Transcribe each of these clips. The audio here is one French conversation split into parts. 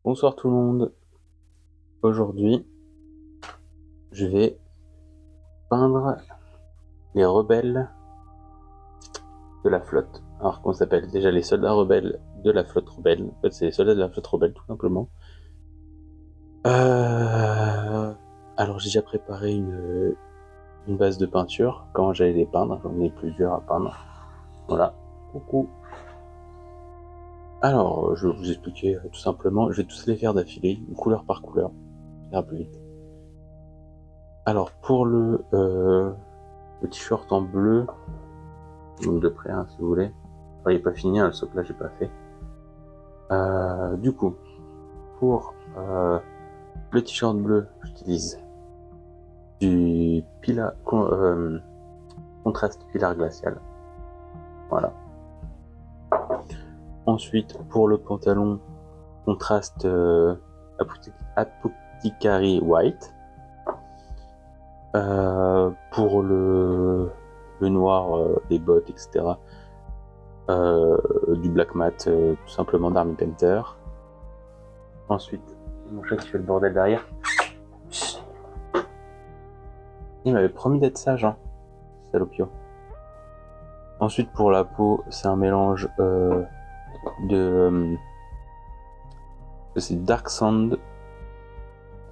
Bonsoir tout le monde. Aujourd'hui, je vais peindre les rebelles de la flotte. Alors qu'on s'appelle déjà les soldats rebelles de la flotte rebelle. En fait, c'est les soldats de la flotte rebelle tout simplement. Alors j'ai déjà préparé une base de peinture. Comment j'allais les peindre? J'en ai plusieurs à peindre. Voilà. Coucou. Alors, je vais vous expliquer tout simplement. Je vais tous les faire d'affilée, couleur par couleur. Ça ira plus vite. Alors pour le t-shirt en bleu, donc de près si vous voulez. Alors, il n'est pas fini, le socle là j'ai pas fait. Du coup, pour le t-shirt bleu, j'utilise du contraste pilar glacial. Voilà. Ensuite, pour le pantalon, contraste Apothecary White. Pour le noir, les bottes, etc. Du black mat, tout simplement d'Army Painter. Ensuite, mon chat qui fait le bordel derrière. Il m'avait promis d'être sage, hein, salopio. Ensuite, pour la peau, c'est un mélange c'est Dark Sand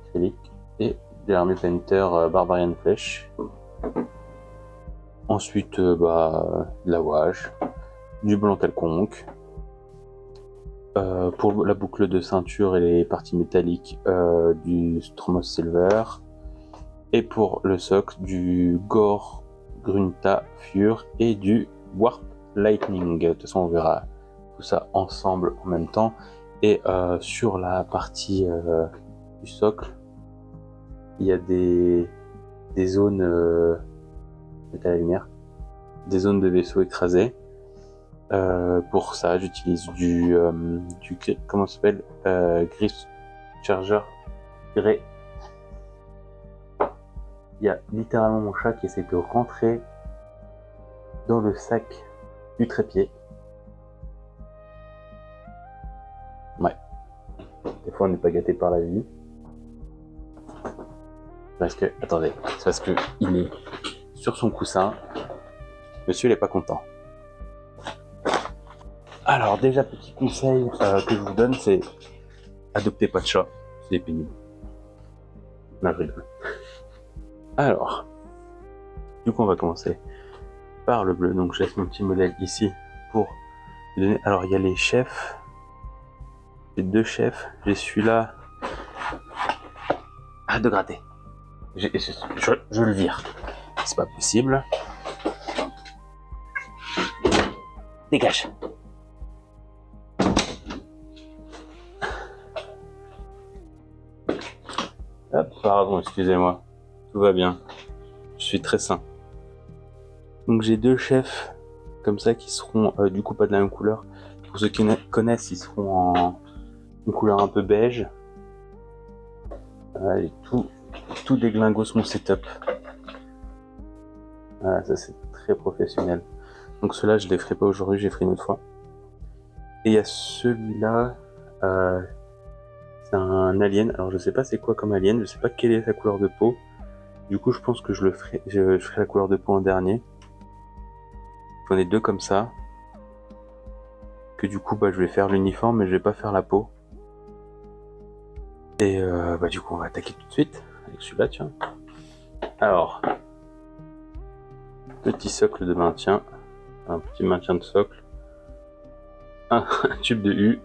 acrylique et de l'Army Painter Barbarian Flesh. Ensuite, de la wash, du blanc quelconque. Pour la boucle de ceinture et les parties métalliques, du Stromos Silver. Et pour le socle, du Gore Grunta Fur et du Warp Lightning. De toute façon, on verra tout ça ensemble en même temps. Et sur la partie du socle, il y a des zones à la lumière, des zones de vaisseau écrasés. Pour ça, j'utilise du comment ça s'appelle, Griff Charger Grey. Il y a littéralement mon chat qui essaie de rentrer dans le sac du trépied. Ouais. Des fois, on n'est pas gâté par la vie. Parce que, attendez, c'est parce que il est sur son coussin. Monsieur, il est pas content. Alors, déjà, petit conseil que je vous donne, c'est adoptez pas de chat. C'est pénible. Non, je rigole. Alors, du coup, on va commencer par le bleu. Donc, je laisse mon petit modèle ici pour donner. Alors, il y a les chefs. J'ai deux chefs. J'ai celui-là. Arrête de gratter. Je le vire. C'est pas possible. Dégage. Hop, pardon, excusez-moi. Tout va bien. Je suis très sain. Donc j'ai deux chefs comme ça qui seront du coup pas de la même couleur. Pour ceux qui connaissent, ils seront en une couleur un peu beige. Voilà, j'ai tout déglingos mon setup. Voilà, ça c'est très professionnel. Donc ceux-là je les ferai pas aujourd'hui, je les ferai une autre fois. Et il y a celui-là, c'est un alien. Alors je sais pas c'est quoi comme alien, je sais pas quelle est sa couleur de peau. Du coup je pense que je ferai la couleur de peau en dernier. J'en ai deux comme ça. Que du coup je vais faire l'uniforme mais je vais pas faire la peau. Et du coup on va attaquer tout de suite avec celui-là, tiens. Alors, petit socle de maintien, un petit maintien de socle, un tube de U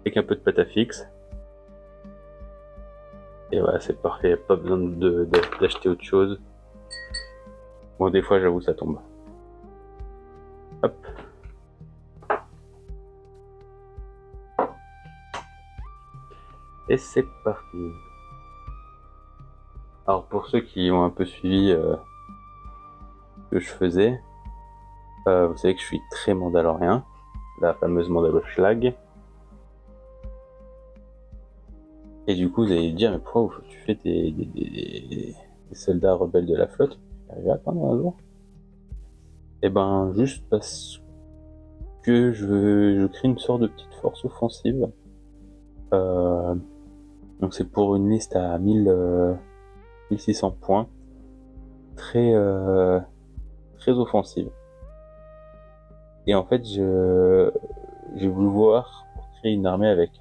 avec un peu de pâte à fixe. Et voilà, c'est parfait, y a pas besoin d'acheter autre chose. Bon, des fois j'avoue ça tombe. Hop. Et c'est parti. Alors pour ceux qui ont un peu suivi ce que je faisais, vous savez que je suis très mandalorien, la fameuse Mandaloschlag. Et du coup vous allez dire mais pourquoi tu fais des soldats rebelles de la flotte? Tu arrives à peindre un jour? Et ben juste parce que je crée une sorte de petite force offensive Donc c'est pour une liste à 1600 points, très offensive. Et en fait, j'ai voulu voir pour créer une armée avec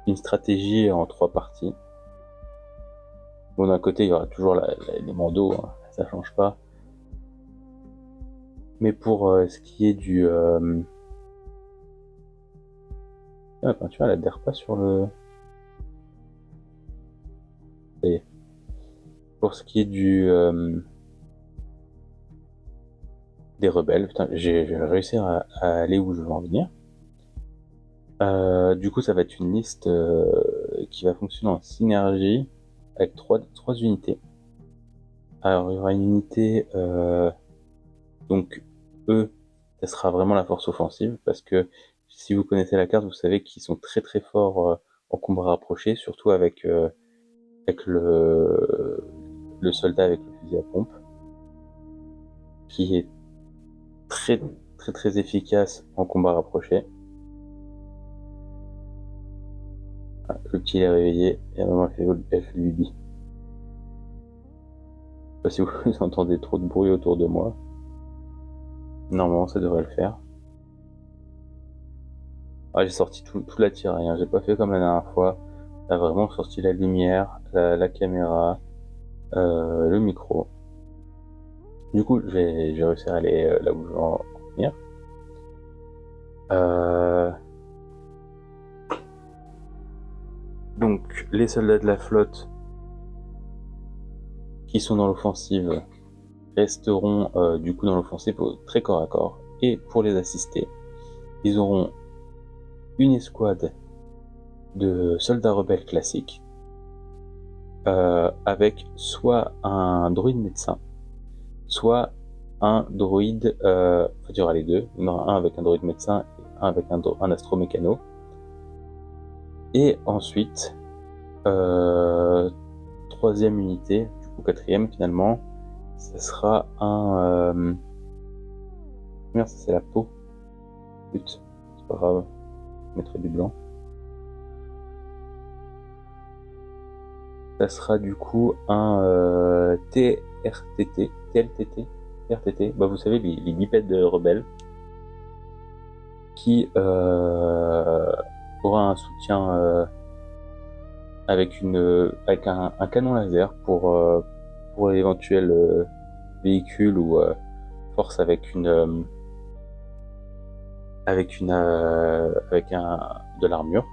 une stratégie en 3 parties. Bon, d'un côté, il y aura toujours les mandos, hein, ça change pas. Mais pour ce qui est du... Quand tu vois, elle adhère pas sur le... Ça y est. Pour ce qui est des rebelles, putain, j'ai réussi à aller où je veux en venir. Du coup, ça va être une liste qui va fonctionner en synergie avec trois unités. Alors, il y aura une unité, donc eux, ça sera vraiment la force offensive, parce que si vous connaissez la carte, vous savez qu'ils sont très très forts en combat rapproché, surtout avec le soldat avec le fusil à pompe, qui est très très très efficace en combat rapproché. Ah, le petit est réveillé, et à un moment elle fait du bibi. Je sais pas si vous entendez trop de bruit autour de moi. Normalement, ça devrait le faire. Ah, j'ai sorti tout l'attirail, hein. J'ai pas fait comme la dernière fois. J'ai vraiment sorti la lumière, la caméra, le micro. Du coup, j'ai réussi à aller là où je veux en venir. Donc, les soldats de la flotte qui sont dans l'offensive resteront du coup dans l'offensive très corps à corps. Et pour les assister, ils auront une escouade de soldats rebelles classiques avec soit un druide médecin, soit un druide, enfin il y aura les deux, il y en aura un avec un druide médecin et un avec un astromécano. Et ensuite, troisième unité, du coup quatrième finalement, ça sera un... Merde, ça c'est la peau. Putain, c'est pas grave, je mettrai du blanc. Ça sera du coup un TLTT, bah vous savez les bipèdes rebelles, qui aura un soutien avec un canon laser pour l'éventuel véhicule ou force avec de l'armure.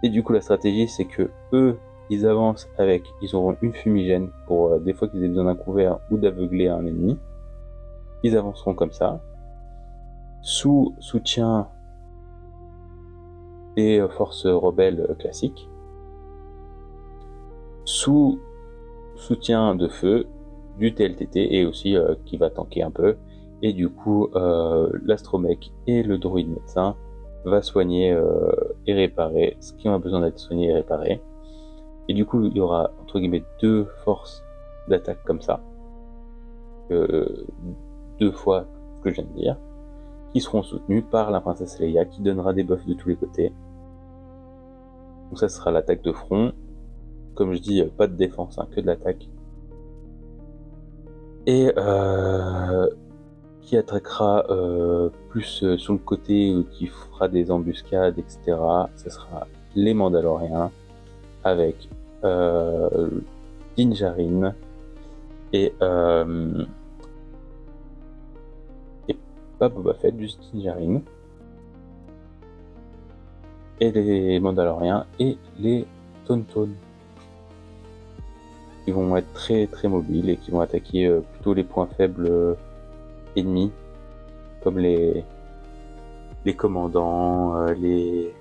Et du coup la stratégie c'est que eux ils avancent ils auront une fumigène pour des fois qu'ils aient besoin d'un couvert ou d'aveugler un ennemi. Ils avanceront comme ça, sous soutien des forces rebelles classiques, sous soutien de feu du TLTT et aussi qui va tanker un peu. Et du coup, l'astromech et le druide médecin va soigner et réparer ce qui a besoin d'être soigné et réparé. Et du coup, il y aura entre guillemets 2 forces d'attaque comme ça, 2 fois ce que je viens de dire, qui seront soutenues par la princesse Leia qui donnera des buffs de tous les côtés. Donc ça sera l'attaque de front. Comme je dis, pas de défense, hein, que de l'attaque. Et qui attaquera plus sur le côté, qui fera des embuscades, etc. Ce sera les Mandaloriens avec Din Djarin et pas Boba Fett, juste Din Djarin. Et les Mandaloriens et les Tauntaun, qui vont être très très mobiles et qui vont attaquer plutôt les points faibles ennemis, comme les commandants, les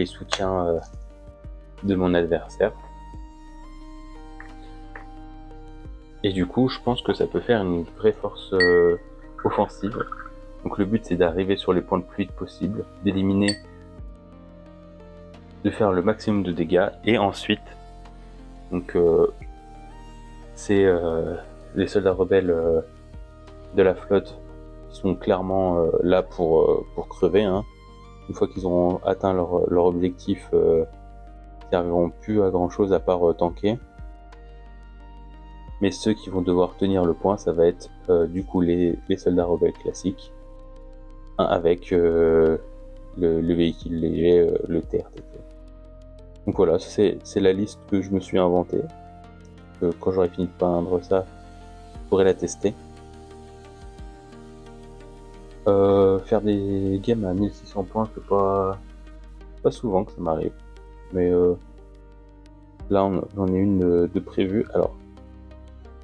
soutiens de mon adversaire. Et du coup, je pense que ça peut faire une vraie force offensive. Donc le but c'est d'arriver sur les points le plus vite possible, de faire le maximum de dégâts, et ensuite Donc c'est les soldats rebelles de la flotte qui sont clairement là pour crever. Hein. Une fois qu'ils auront atteint leur objectif, ils serviront plus à grand chose à part tanker. Mais ceux qui vont devoir tenir le point, ça va être du coup les soldats rebelles classiques, hein, avec le véhicule léger, le TRTT. Donc voilà, c'est la liste que je me suis inventée. Quand j'aurai fini de peindre ça, je pourrai la tester. Faire des games à 1600 points, c'est pas souvent que ça m'arrive. Mais là, j'en ai une de prévue. Alors,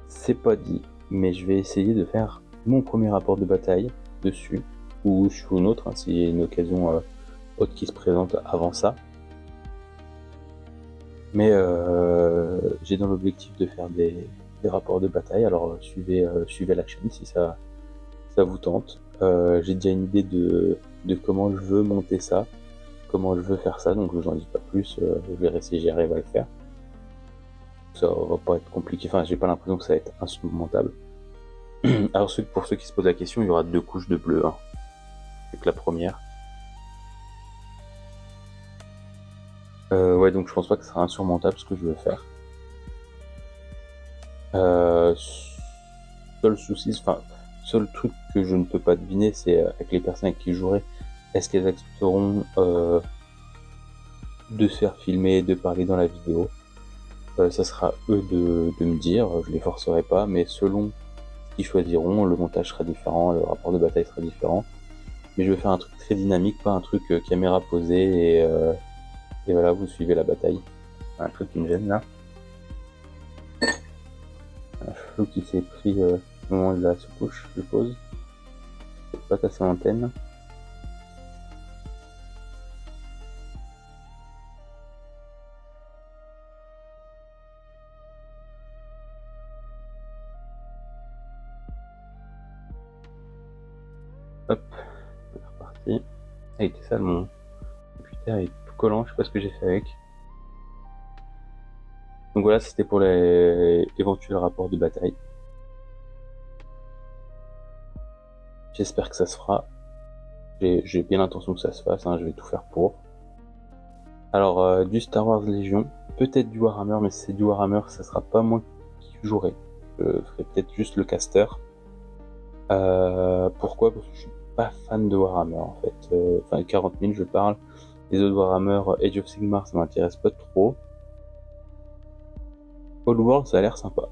c'est pas dit, mais je vais essayer de faire mon premier rapport de bataille dessus, ou sur une autre, hein, s'il y a une occasion autre qui se présente avant ça. Mais j'ai dans l'objectif de faire des rapports de bataille, alors suivez la chaîne si ça vous tente. J'ai déjà une idée de comment je veux monter ça, comment je veux faire ça, donc je vous en dis pas plus, je verrai si j'y arrive à le faire. Ça va pas être compliqué, enfin j'ai pas l'impression que ça va être insurmontable. Alors pour ceux qui se posent la question, il y aura 2 couches de bleu, hein. C'est que la première. Ouais, donc je pense pas que ce sera insurmontable ce que je veux faire. Seul truc que je ne peux pas deviner, c'est avec les personnes avec qui je jouerai, est-ce qu'elles accepteront de se faire filmer, de parler dans la vidéo. Ça sera eux de me dire, je les forcerai pas, mais selon ce qu'ils choisiront, le montage sera différent, le rapport de bataille sera différent. Mais je vais faire un truc très dynamique, pas un truc caméra posée et voilà, vous suivez la bataille. Un truc qui me gêne là. Un cheveu qui s'est pris au moment de la sous-couche, je pose. C'est pas casser l'antenne. Hop, c'est reparti. Ah, il était sale mon computer, il est tout collant, je sais pas ce que j'ai fait avec. Donc voilà, c'était pour les éventuels rapports de bataille. J'espère que ça se fera. J'ai bien l'intention que ça se fasse, hein, je vais tout faire pour. Alors, du Star Wars Légion, peut-être du Warhammer, mais si c'est du Warhammer, ça sera pas moi qui jouerai. Je ferai peut-être juste le caster. Pourquoi ? Parce que je suis pas fan de Warhammer en fait. Enfin, 40 000 je parle. Les autres Warhammer, Age of Sigmar, ça m'intéresse pas trop. Oddworld, ça a l'air sympa.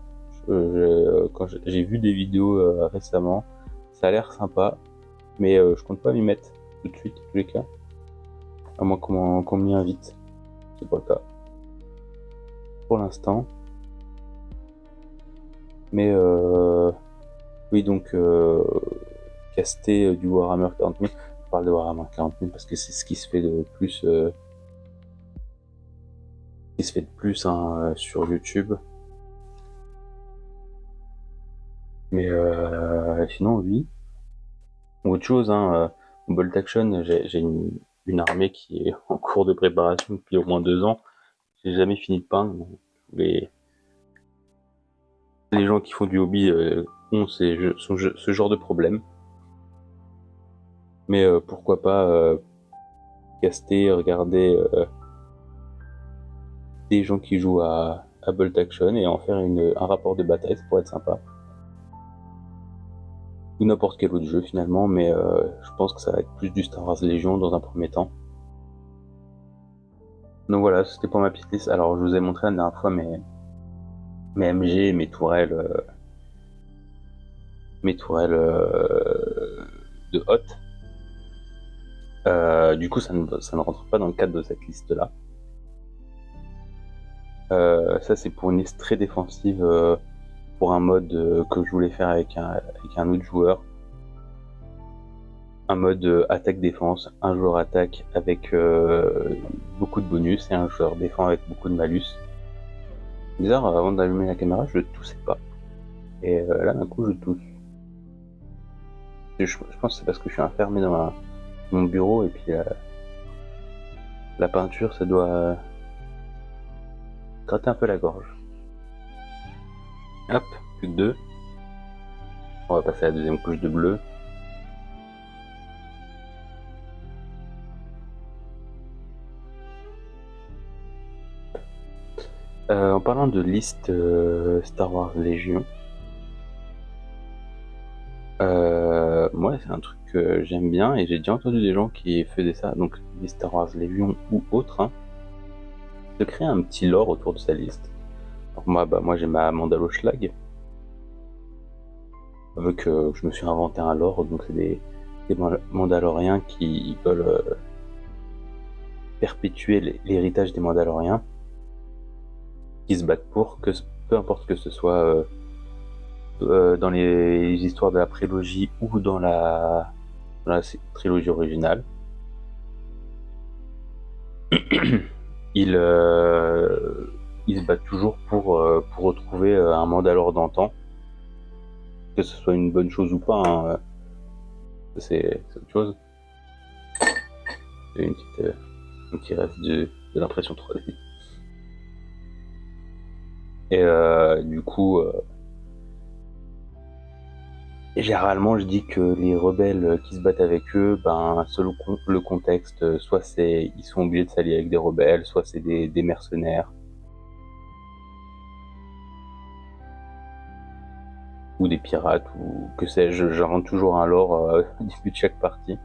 Quand j'ai vu des vidéos récemment, ça a l'air sympa, mais je compte pas m'y mettre tout de suite, en tous les cas. À moins qu'on m'y invite. C'est pas le cas. Pour l'instant. Mais oui, donc caster du Warhammer 40 000. Je parle de Warhammer 40 000 parce que c'est ce qui se fait de plus. Hein, sur YouTube. Mais sinon, oui. Autre chose, hein, Bolt Action, j'ai une armée qui est en cours de préparation depuis au moins 2 ans. J'ai jamais fini de peindre. Les gens qui font du hobby ont ce genre de problème. Mais pourquoi pas caster, regarder des gens qui jouent à Bolt Action et en faire un rapport de bataille, ça pourrait être sympa. Ou n'importe quel autre jeu finalement, mais je pense que ça va être plus du Star Wars Légion dans un premier temps. Donc voilà, c'était pour ma petite liste. Alors je vous ai montré la dernière fois mes MG, mes tourelles de hotte. Du coup ça ne rentre pas dans le cadre de cette liste là. Ça c'est pour une liste très défensive, pour un mode que je voulais faire avec un autre joueur. Un mode attaque-défense, un joueur attaque avec beaucoup de bonus et un joueur défend avec beaucoup de malus. Bizarre, avant d'allumer la caméra, je toussais pas. Et là d'un coup je tousse. Je pense que c'est parce que je suis enfermé dans mon bureau et puis la peinture ça doit gratter un peu la gorge. Hop, plus que 2. On va passer à la deuxième couche de bleu. En parlant de liste Star Wars Légion, moi c'est un truc que j'aime bien et j'ai déjà entendu des gens qui faisaient ça, donc liste Star Wars Légion ou autre, hein, de créer un petit lore autour de sa liste. Alors moi j'ai ma Mandaloschlag, avec je me suis inventé un lore, donc c'est des Mandaloriens qui veulent perpétuer l'héritage des Mandaloriens, qui se battent pour que peu importe que ce soit dans les histoires de la prélogie ou dans la trilogie originale. Ils se battent toujours pour retrouver un Mandalore d'antan, que ce soit une bonne chose ou pas, hein, c'est autre chose. C'est un petit rêve de l'impression 3D. Et du coup, généralement, je dis que les rebelles qui se battent avec eux, ben, selon le contexte, soit ils sont obligés de s'allier avec des rebelles, soit c'est des mercenaires. Ou des pirates, ou que sais-je, j'invente toujours un lore au début de chaque partie.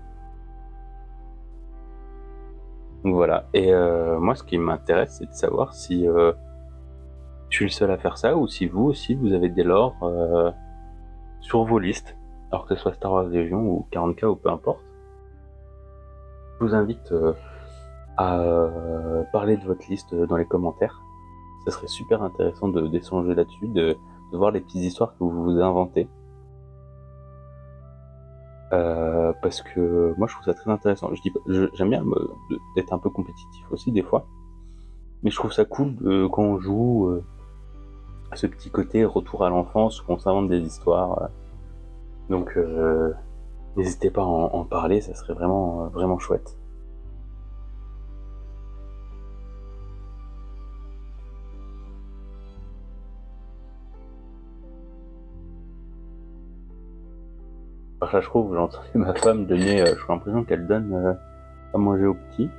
Donc voilà. Et moi, ce qui m'intéresse, c'est de savoir si je suis le seul à faire ça, ou si vous aussi, vous avez des lores sur vos listes, alors que ce soit Star Wars Légion ou 40K ou peu importe. Je vous invite à parler de votre liste dans les commentaires. Ça serait super intéressant d'échanger là-dessus, de voir les petites histoires que vous vous inventez. Parce que moi je trouve ça très intéressant. J'aime bien d'être un peu compétitif aussi des fois, mais je trouve ça cool quand on joue à ce petit côté retour à l'enfance où on s'invente des histoires. Donc n'hésitez pas à en parler, ça serait vraiment vraiment chouette. Par ça je trouve, j'ai entendu ma femme donner, je j'ai l'impression qu'elle donne à manger aux petits.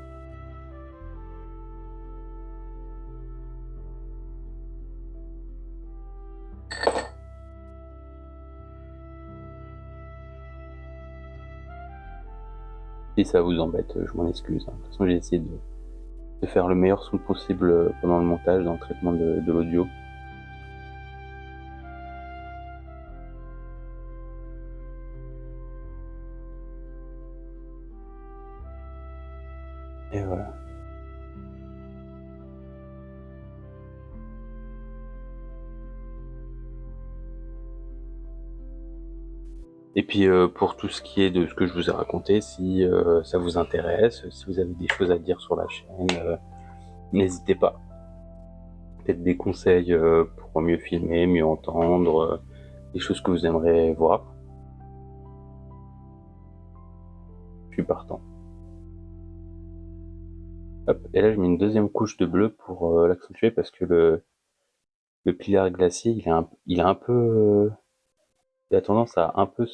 Si ça vous embête, je m'en excuse. De toute façon, j'ai essayé de faire le meilleur son possible pendant le montage, dans le traitement de l'audio. Et voilà. Et puis pour tout ce qui est de ce que je vous ai raconté, si ça vous intéresse, si vous avez des choses à dire sur la chaîne, n'hésitez pas. Peut-être des conseils pour mieux filmer, mieux entendre, des choses que vous aimeriez voir. Je suis partant. Hop, et là je mets une deuxième couche de bleu pour l'accentuer parce que le pilier glacier il a un peu il a tendance à un peu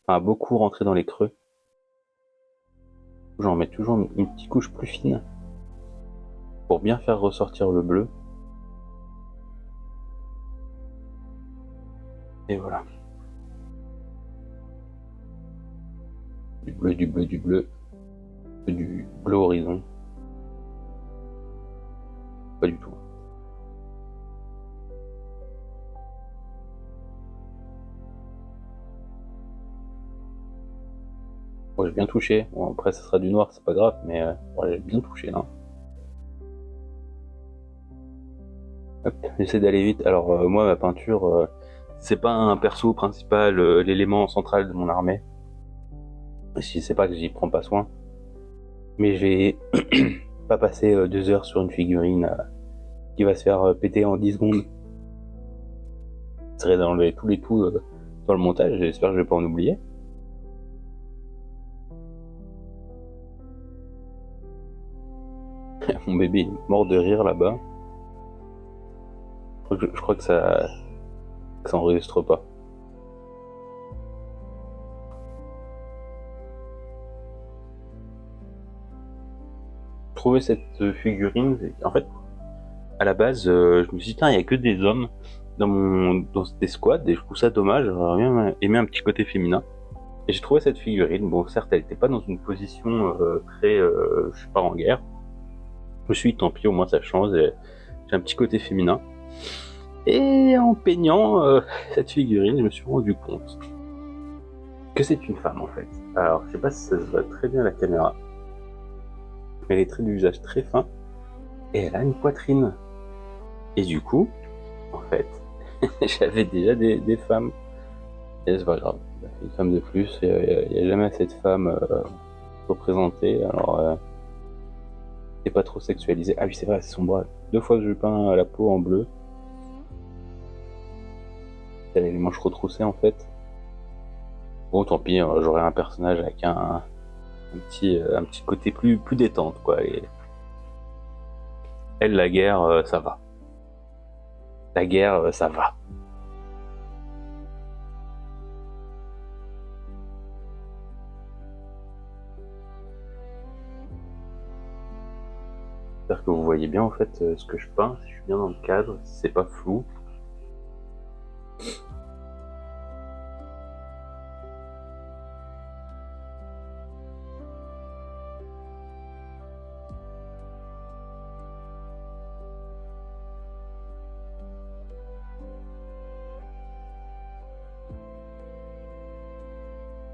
à beaucoup rentrer dans les creux. J'en mets toujours une petite couche plus fine pour bien faire ressortir le bleu. Et voilà. Du bleu, du bleu, du bleu. Du bleu horizon. Pas du tout. Bon, j'ai bien touché. Bon, après, ça sera du noir, c'est pas grave, mais j'ai bien touché là. Hop, j'essaie d'aller vite. Alors, moi, ma peinture, c'est pas un perso principal, l'élément central de mon armée. Si c'est pas que j'y prends pas soin. Mais j'ai pas passé 2 heures sur une figurine qui va se faire péter en 10 secondes. J'essaierai d'enlever tous les coups dans le montage, j'espère que je vais pas en oublier. Mon bébé est mort de rire là-bas. Je crois que ça enregistre pas. Trouver cette figurine, en fait, à la base, je me suis dit, il y a que des hommes dans cette escouade, et je trouve ça dommage, j'aurais bien aimé un petit côté féminin. Et j'ai trouvé cette figurine, bon certes elle était pas dans une position très, je pars en guerre. Je me suis dit, tant pis, au moins ça change, j'ai un petit côté féminin. Et en peignant cette figurine, je me suis rendu compte que c'est une femme en fait. Alors je sais pas si ça se voit très bien à la caméra, mais les traits du visage très fins, et elle a une poitrine. Et du coup, en fait, j'avais déjà des femmes. Et c'est pas grave, une femme de plus, il n'y a jamais assez de femmes représentées, alors c'est pas trop sexualisé. Ah oui, c'est vrai, c'est son bras. 2 fois que je peins la peau en bleu. Elle a les manches retroussées en fait. Bon, tant pis, j'aurai un personnage avec un petit côté plus détente, quoi. Et elle, la guerre, ça va. La guerre, ça va. J'espère que vous voyez bien en fait ce que je peins, si je suis bien dans le cadre, si c'est pas flou.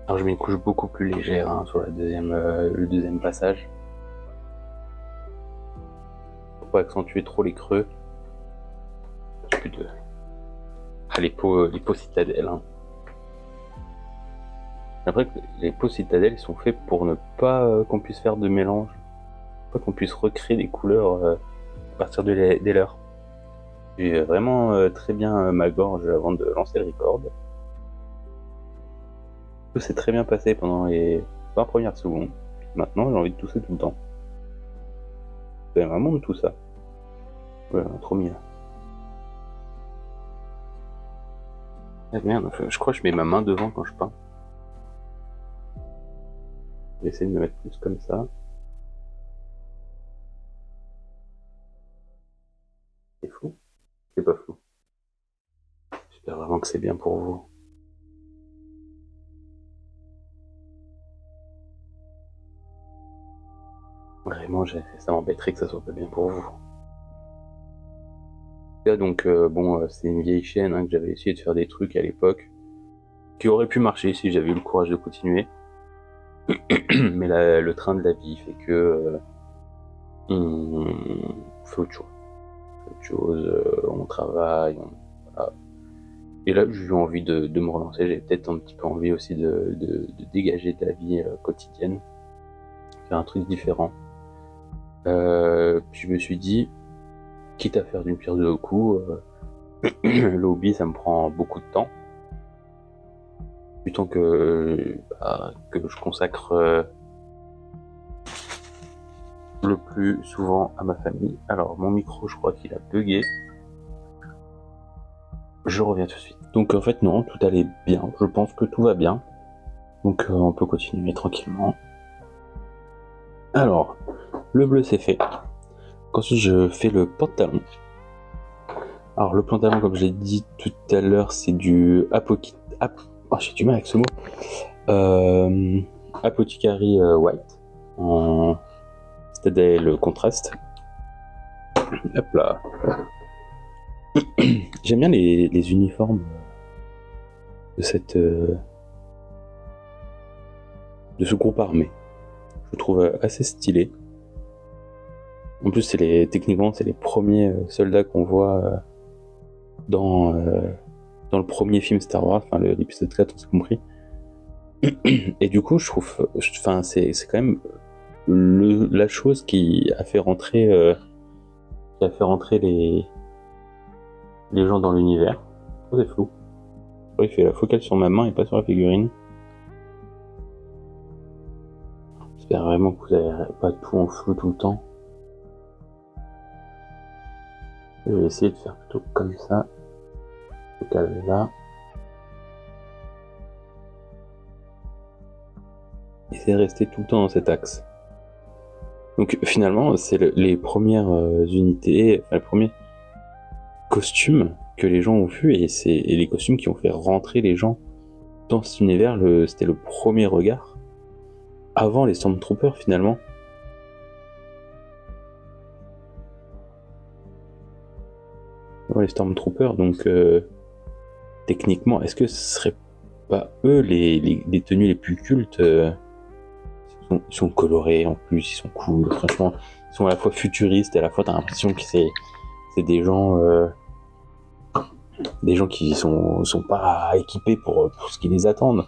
Alors je mets une couche beaucoup plus légère hein, sur le deuxième passage. Pour pas accentuer trop les creux. Plus de... Ah, les peaux citadelles. Hein. Après que les peaux citadelles ils sont faits pour ne pas qu'on puisse faire de mélange. Pas qu'on puisse recréer des couleurs à partir des leurs. J'ai vraiment très bien ma gorge avant de lancer le record. Tout s'est très bien passé pendant les 20 premières secondes. Maintenant, j'ai envie de tousser tout le temps. C'est vraiment de tout ça. Ouais, trop bien. Ah merde, je crois que je mets ma main devant quand je peins. Je vais essayer de me mettre plus comme ça. C'est flou? C'est pas flou. J'espère vraiment que c'est bien pour vous. Vraiment, ça m'embêterait que ça soit pas bien pour vous. Là, donc, bon, c'est une vieille chaîne hein, que j'avais essayé de faire des trucs à l'époque qui auraient pu marcher si j'avais eu le courage de continuer. Mais là, le train de la vie fait que on fait autre chose. On travaille, voilà. Et là, j'ai eu envie de me relancer. J'ai peut-être un petit peu envie aussi de dégager de la vie quotidienne, faire un truc différent. Puis je me suis dit, quitte à faire d'une pierre deux coups, le hobby ça me prend beaucoup de temps. Du temps que je consacre le plus souvent à ma famille. Alors mon micro je crois qu'il a bugué. Je reviens tout de suite. Donc en fait non, tout allait bien. Je pense que tout va bien. Donc on peut continuer tranquillement. Alors, le bleu c'est fait. Ensuite je fais le pantalon. Alors le pantalon comme j'ai dit tout à l'heure c'est du j'ai du mal avec ce mot. Apothecary White en le contraste. Hop là. J'aime bien les uniformes de de ce groupe armé. Je le trouve assez stylé. En plus, techniquement, c'est les premiers soldats qu'on voit dans le premier film Star Wars, enfin l'épisode 4, on s'est compris. Et du coup, je trouve, c'est quand même la chose qui a fait rentrer les gens dans l'univers. Oh, c'est flou. Il fait la focale sur ma main et pas sur la figurine. J'espère vraiment que vous n'avez pas tout en flou tout le temps. Je vais essayer de faire plutôt comme ça. Le caler là. Et c'est resté tout le temps dans cet axe. Donc finalement, c'est les premières unités, enfin les premiers costumes que les gens ont vus, et c'est les costumes qui ont fait rentrer les gens dans cet univers. C'était le premier regard avant les Stormtroopers finalement. Avant les Stormtroopers, donc techniquement, est-ce que ce serait pas eux les tenues les plus cultes? Ils sont colorés en plus, ils sont cool, franchement, ils sont à la fois futuristes et à la fois t'as l'impression que c'est des gens qui sont pas équipés pour ce qui les attendent.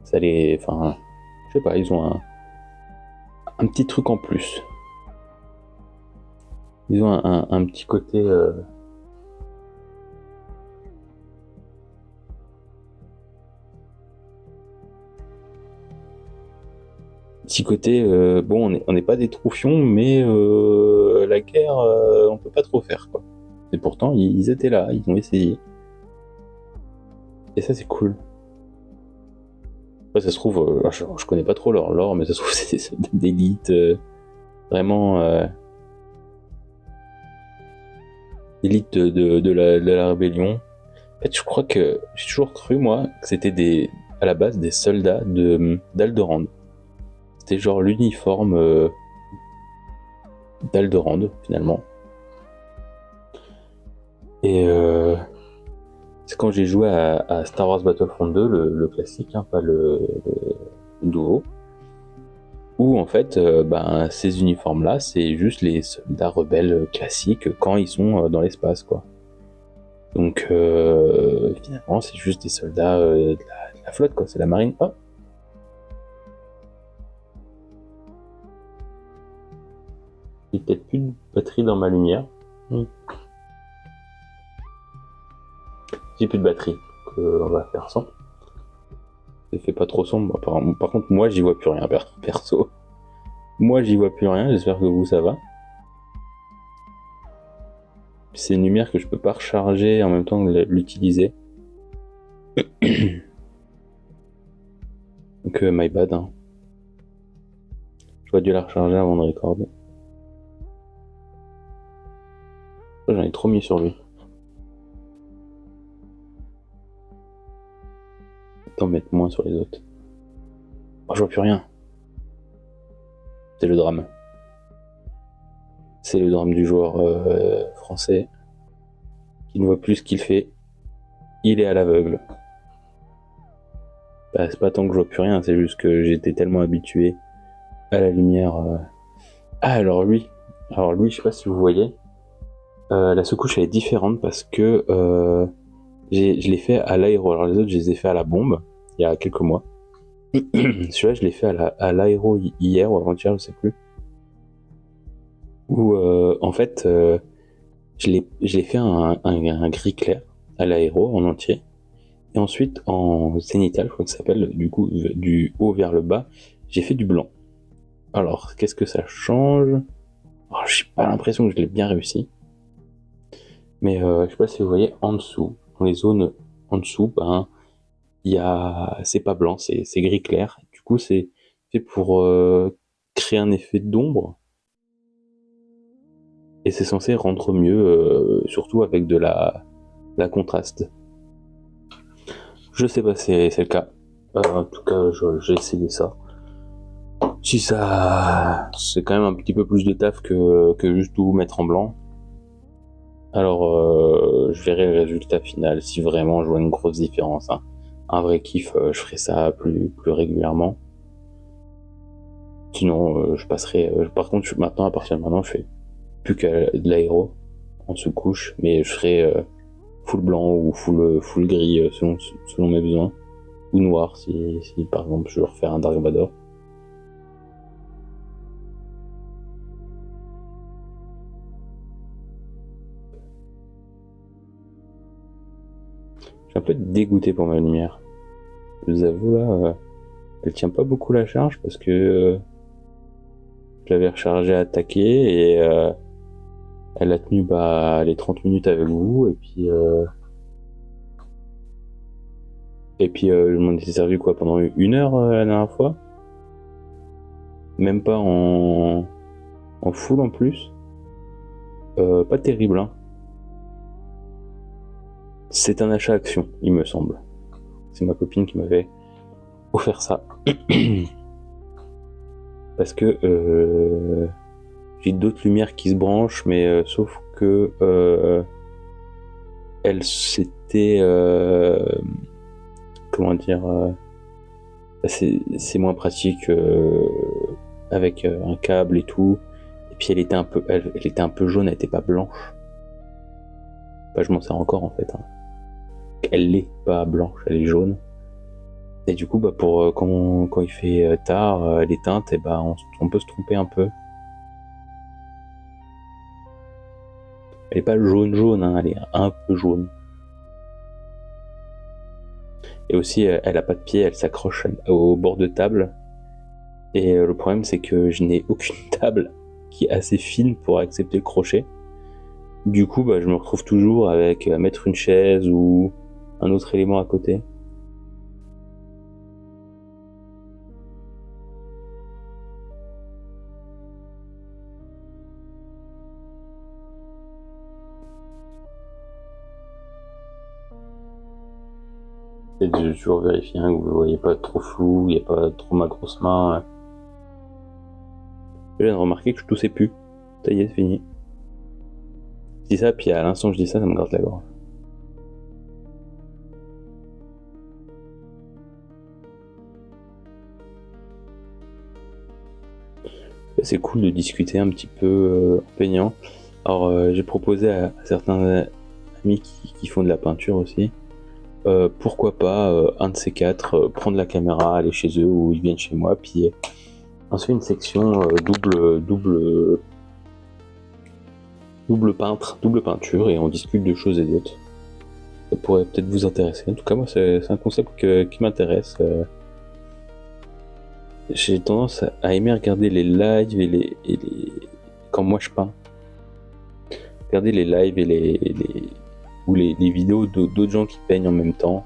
Enfin, je sais pas, ils ont un petit truc en plus. Ils ont un petit côté bon, on n'est pas des troufions, mais la guerre, on peut pas trop faire, quoi. Et pourtant, ils étaient là, ils ont essayé. Et ça, c'est cool. Après, ça se trouve, je connais pas trop leur lore, mais ça se trouve, c'est des soldats d'élite, vraiment élite de la rébellion. En fait, je crois que j'ai toujours cru, moi, que c'était à la base des soldats d'Alderaan. C'était genre l'uniforme d'Alderaan, finalement. Et c'est quand j'ai joué à Star Wars Battlefront 2, le classique, hein, pas le nouveau, où en fait, ces uniformes-là, c'est juste les soldats rebelles classiques quand ils sont dans l'espace, quoi. Donc finalement, c'est juste des soldats de la flotte, quoi. C'est la marine. Oh. J'ai peut-être plus de batterie dans ma lumière. J'ai plus de batterie, donc on va faire sans. Ça fait pas trop sombre. Par contre, moi, j'y vois plus rien, perso. Moi, j'y vois plus rien. J'espère que vous, ça va. C'est une lumière que je peux pas recharger en même temps que l'utiliser. Donc, my bad. Hein. J'aurais dû la recharger avant de recorder. J'en ai trop mis sur lui. Attends, mettre moins sur les autres. Oh, je vois plus rien. C'est le drame. C'est le drame du joueur français qui ne voit plus ce qu'il fait. Il est à l'aveugle. Bah, c'est pas tant que je vois plus rien, c'est juste que j'étais tellement habitué à la lumière. Ah, alors lui, je sais pas si vous voyez, la sous-couche elle est différente parce que je l'ai fait à l'aéro. Alors les autres, je les ai fait à la bombe il y a quelques mois. Celui-là, je l'ai fait à l'aéro hier ou avant-hier, je sais plus. Où en fait, je l'ai fait un gris clair à l'aéro en entier. Et ensuite, en zénithal, je crois que ça s'appelle, du coup, du haut vers le bas, j'ai fait du blanc. Alors, qu'est-ce que ça change? Alors, j'ai pas l'impression que je l'ai bien réussi. Mais je sais pas si vous voyez, en dessous, dans les zones en dessous, c'est pas blanc, c'est gris clair. Du coup, c'est fait pour créer un effet d'ombre. Et c'est censé rendre mieux, surtout avec de la contraste. Je sais pas si c'est le cas. En tout cas, j'ai essayé ça. Si ça... C'est quand même un petit peu plus de taf que juste tout mettre en blanc. Alors, je verrai le résultat final. Si vraiment je vois une grosse différence, hein. Un vrai kiff, je ferai ça plus régulièrement. Sinon, je passerai... par contre, maintenant, à partir de maintenant, je fais plus qu'à de l'aéro en sous-couche, mais je ferai full blanc ou full gris selon mes besoins. Ou noir si par exemple je veux refaire un Dark Vador. Je suis un peu dégoûté pour ma lumière. Je vous avoue là, elle tient pas beaucoup la charge parce que je l'avais rechargée à attaquer et Elle a tenu les 30 minutes avec vous, je m'en étais servi quoi pendant 1 heure la dernière fois. Même pas en full en plus. Pas terrible, hein. C'est un achat action, il me semble. C'est ma copine qui m'avait offert ça. Parce que j'ai d'autres lumières qui se branchent, mais sauf que elle c'était comment dire, c'est moins pratique avec un câble et tout. Et puis elle était un peu jaune, elle était pas blanche. Bah, je m'en sers encore en fait, hein. Elle l'est pas blanche, elle est jaune. Et du coup, pour quand il fait tard, les teintes, on peut se tromper un peu. Elle est pas jaune, hein, elle est un peu jaune. Et aussi, elle a pas de pied, elle s'accroche au bord de table. Et le problème, c'est que je n'ai aucune table qui est assez fine pour accepter le crochet. Du coup, je me retrouve toujours avec mettre une chaise ou un autre élément à côté. Et de toujours vérifier que vous ne voyez pas trop flou, il n'y a pas trop ma grosse main. Je viens de remarquer que je toussais plus. Ça y est, c'est fini. Je dis ça, puis à l'instant que je dis ça me gratte la gorge. C'est cool de discuter un petit peu en peignant. Alors j'ai proposé à certains amis qui font de la peinture aussi, pourquoi pas un de ces quatre prendre la caméra, aller chez eux ou ils viennent chez moi, puis on se fait une section double peinture et on discute de choses et d'autres. Ça pourrait peut-être vous intéresser. En tout cas, moi, c'est un concept qui m'intéresse. J'ai tendance à aimer regarder les lives et les quand moi je peins. Regarder les lives et les vidéos d'autres gens qui peignent en même temps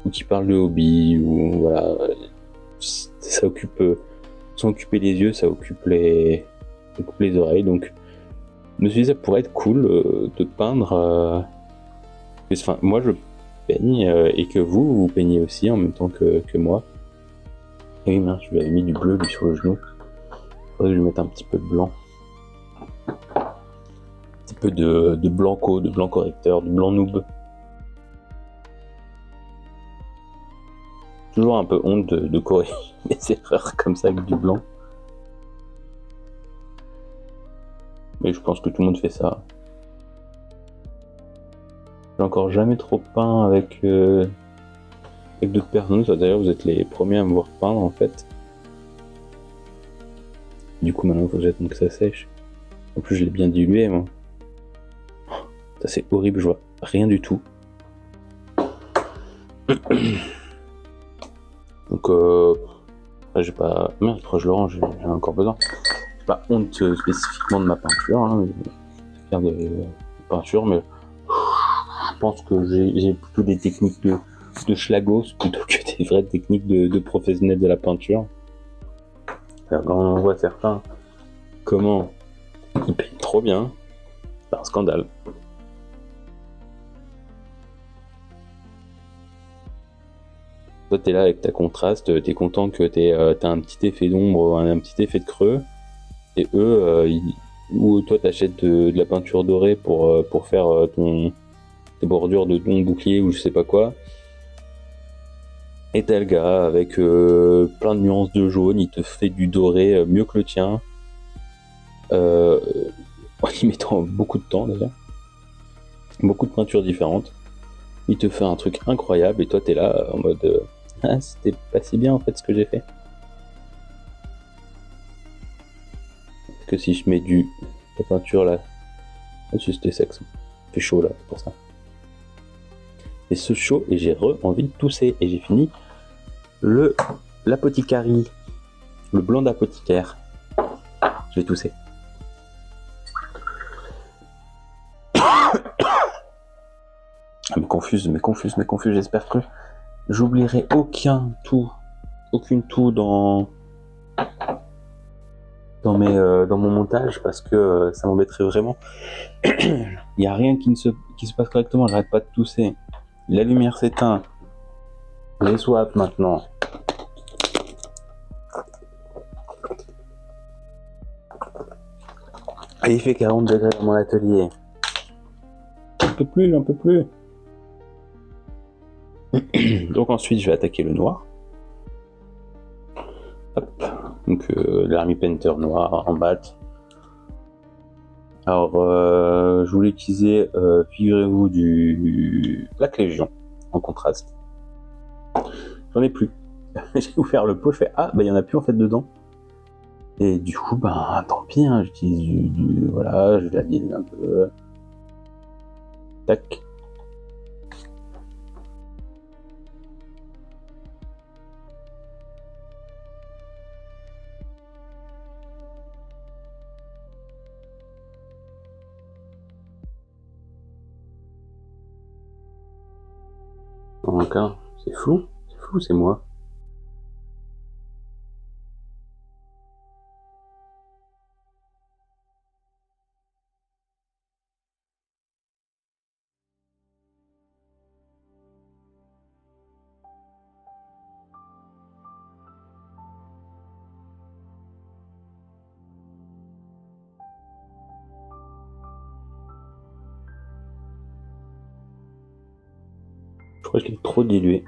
ou qui parlent de hobby ou voilà. Ça occupe, sans occuper les yeux, ça occupe les oreilles. Donc, je me suis dit ça pourrait être cool de peindre. Enfin, moi je peigne et que vous peignez aussi en même temps que moi. Et oui, mince, je lui avais mis du bleu lui sur le genou. Faudrait que je lui mette un petit peu de blanc. Un petit peu de blanco, de blanc correcteur, de blanc noob. Toujours un peu honte de corriger mes erreurs comme ça avec du blanc. Mais je pense que tout le monde fait ça. J'ai encore jamais trop peint avec d'autres personnes. Ça, d'ailleurs, vous êtes les premiers à me voir peindre en fait. Du coup, maintenant, il faut que j'attende que ça sèche. En plus, je l'ai bien dilué, moi. Ça, c'est horrible, je vois rien du tout. Donc, j'ai pas. Merde, je le range, j'ai encore besoin. J'ai pas honte spécifiquement de ma peinture, hein. Faire de peinture, mais je pense que j'ai plutôt des techniques de schlagos plutôt que des vraies techniques de professionnels de la peinture. Alors, quand on voit certains, comment ils peignent trop bien, c'est un scandale. Toi, t'es là avec ta contraste, t'es content que t'as un petit effet d'ombre, un petit effet de creux, et eux, ou toi t'achètes de la peinture dorée pour faire tes bordures de ton bouclier ou je sais pas quoi. Et t'as le gars avec plein de nuances de jaune, il te fait du doré mieux que le tien, en y mettant beaucoup de temps d'ailleurs, beaucoup de peintures différentes. Il te fait un truc incroyable et toi t'es là en mode ah, c'était pas si bien en fait ce que j'ai fait. Parce que si je mets la peinture là, c'était sexe, il fait chaud là, c'est pour ça. Et ce chaud et j'ai envie de tousser et j'ai fini l'apothicarie, le blanc d'apothicaire. Je vais tousser. Mais confuse, j'espère que j'oublierai aucune toux dans mon montage, parce que ça m'embêterait vraiment. Il n'y a rien qui se passe correctement, j'arrête pas de tousser. La lumière s'éteint. Les swaps maintenant. Et il fait 40 degrés dans mon atelier. J'en peux plus. Donc ensuite, je vais attaquer le noir. Hop. Donc l'Army Painter noir en bat. Alors, je voulais utiliser, figurez-vous, du Black Légion en contraste. J'en ai plus. J'ai ouvert le pot, je fais il y en a plus en fait dedans. Et du coup, tant pis, hein, j'utilise voilà, je l'alise un peu. Tac. Encore, c'est flou, c'est moi. Je crois que je l'ai trop dilué.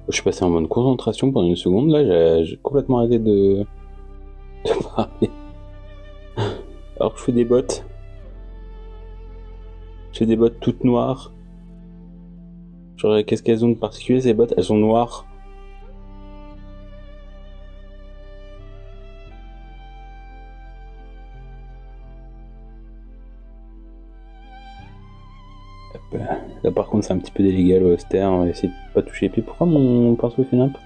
Je suis passé en mode concentration pendant une seconde, là, j'ai complètement arrêté de parler. Alors que je fais des bottes. Je fais des bottes toutes noires. Genre, qu'est-ce qu'elles ont de particulier, ces bottes? Elles sont noires. Là, par contre, c'est un petit peu délicat, le austère. On va essayer de pas toucher les pieds. Pourquoi mon pinceau fait nimp?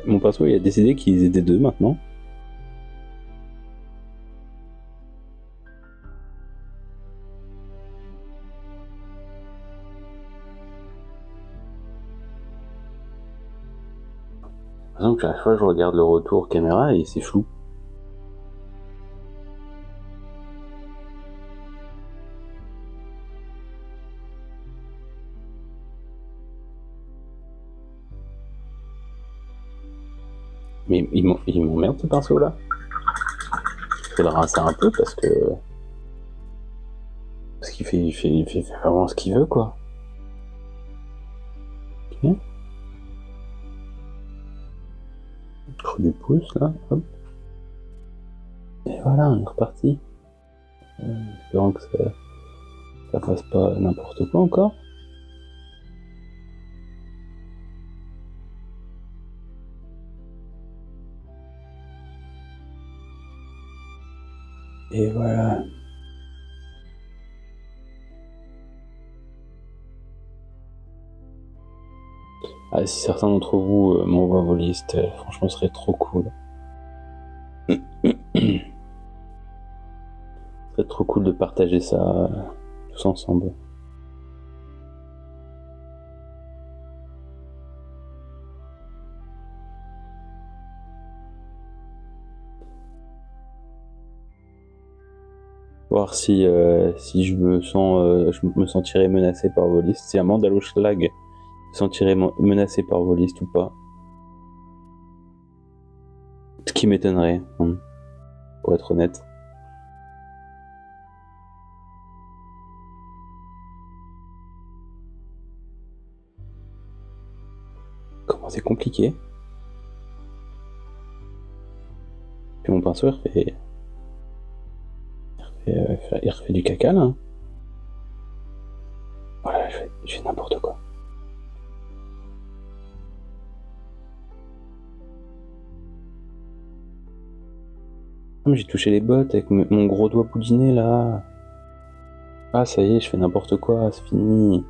Mon pinceau, il a décidé qu'ils étaient deux maintenant. Par exemple, à chaque fois, je regarde le retour caméra et c'est flou. Mais il m'emmerde ce pinceau là. Il faut le rincer un peu parce qu'il fait vraiment ce qu'il veut, quoi. Ok. Creux du pouce là, hop. Et voilà, on est reparti. Espérant que ça fasse pas n'importe quoi encore. Et voilà. Si certains d'entre vous m'envoient vos listes, franchement, ce serait trop cool. Ce serait trop cool de partager ça tous ensemble. Voir si je me sentirais menacé par vos listes. Si un Mandaloschlag se sentirait menacé par vos listes ou pas. Ce qui m'étonnerait, pour être honnête. c'est compliqué. Puis mon pinceau, il refait du caca, là. Voilà, je fais n'importe quoi. Ah, mais j'ai touché les bottes avec mon gros doigt boudiné, là. Ah, ça y est, je fais n'importe quoi, c'est fini.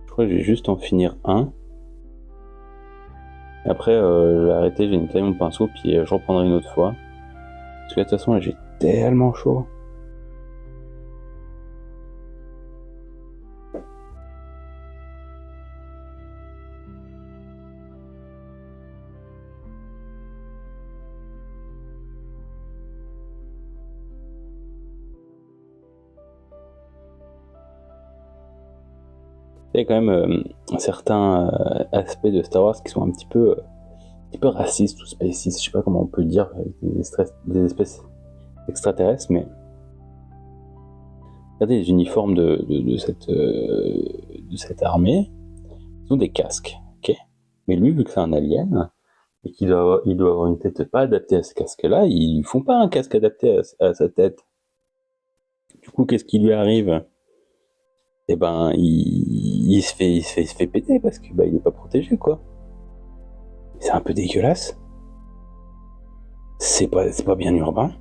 Je crois que je vais juste en finir un. Et après, je vais arrêter, je vais nettoyer mon pinceau, puis je reprendrai une autre fois. Parce que de toute façon, là, j'ai tellement chaud. Il y a quand même certains aspects de Star Wars qui sont un petit peu racistes ou spécistes, je sais pas comment on peut le dire, avec des espèces extraterrestres, mais regardez les uniformes de cette armée, ils ont des casques, ok. Mais lui, vu que c'est un alien, et qu'il doit avoir une tête pas adaptée à ce casque-là, ils font pas un casque adapté à sa tête. Du coup, qu'est-ce qui lui arrive? Eh ben, il se fait péter parce que il est pas protégé, quoi. C'est un peu dégueulasse. C'est pas bien urbain.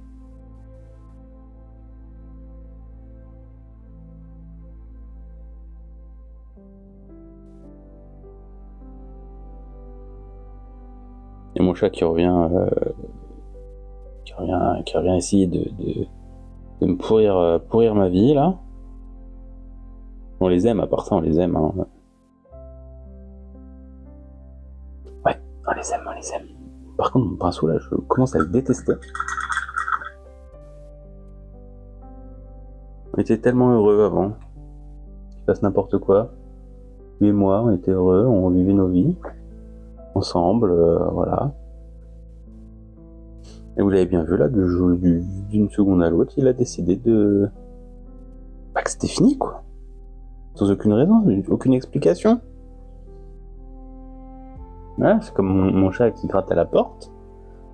Et mon chat qui revient essayer de me pourrir ma vie, là. On les aime, à part ça, on les aime. Hein. Ouais, on les aime. Par contre, mon pinceau, là, je commence à le détester. On était tellement heureux avant. Qu'il fasse n'importe quoi. Lui et moi, on était heureux, on vivait nos vies. Ensemble, voilà. Et vous l'avez bien vu, là, d'une seconde à l'autre, il a décidé que c'était fini, quoi. Sans aucune raison, aucune explication. Ouais, c'est comme mon chat qui gratte à la porte,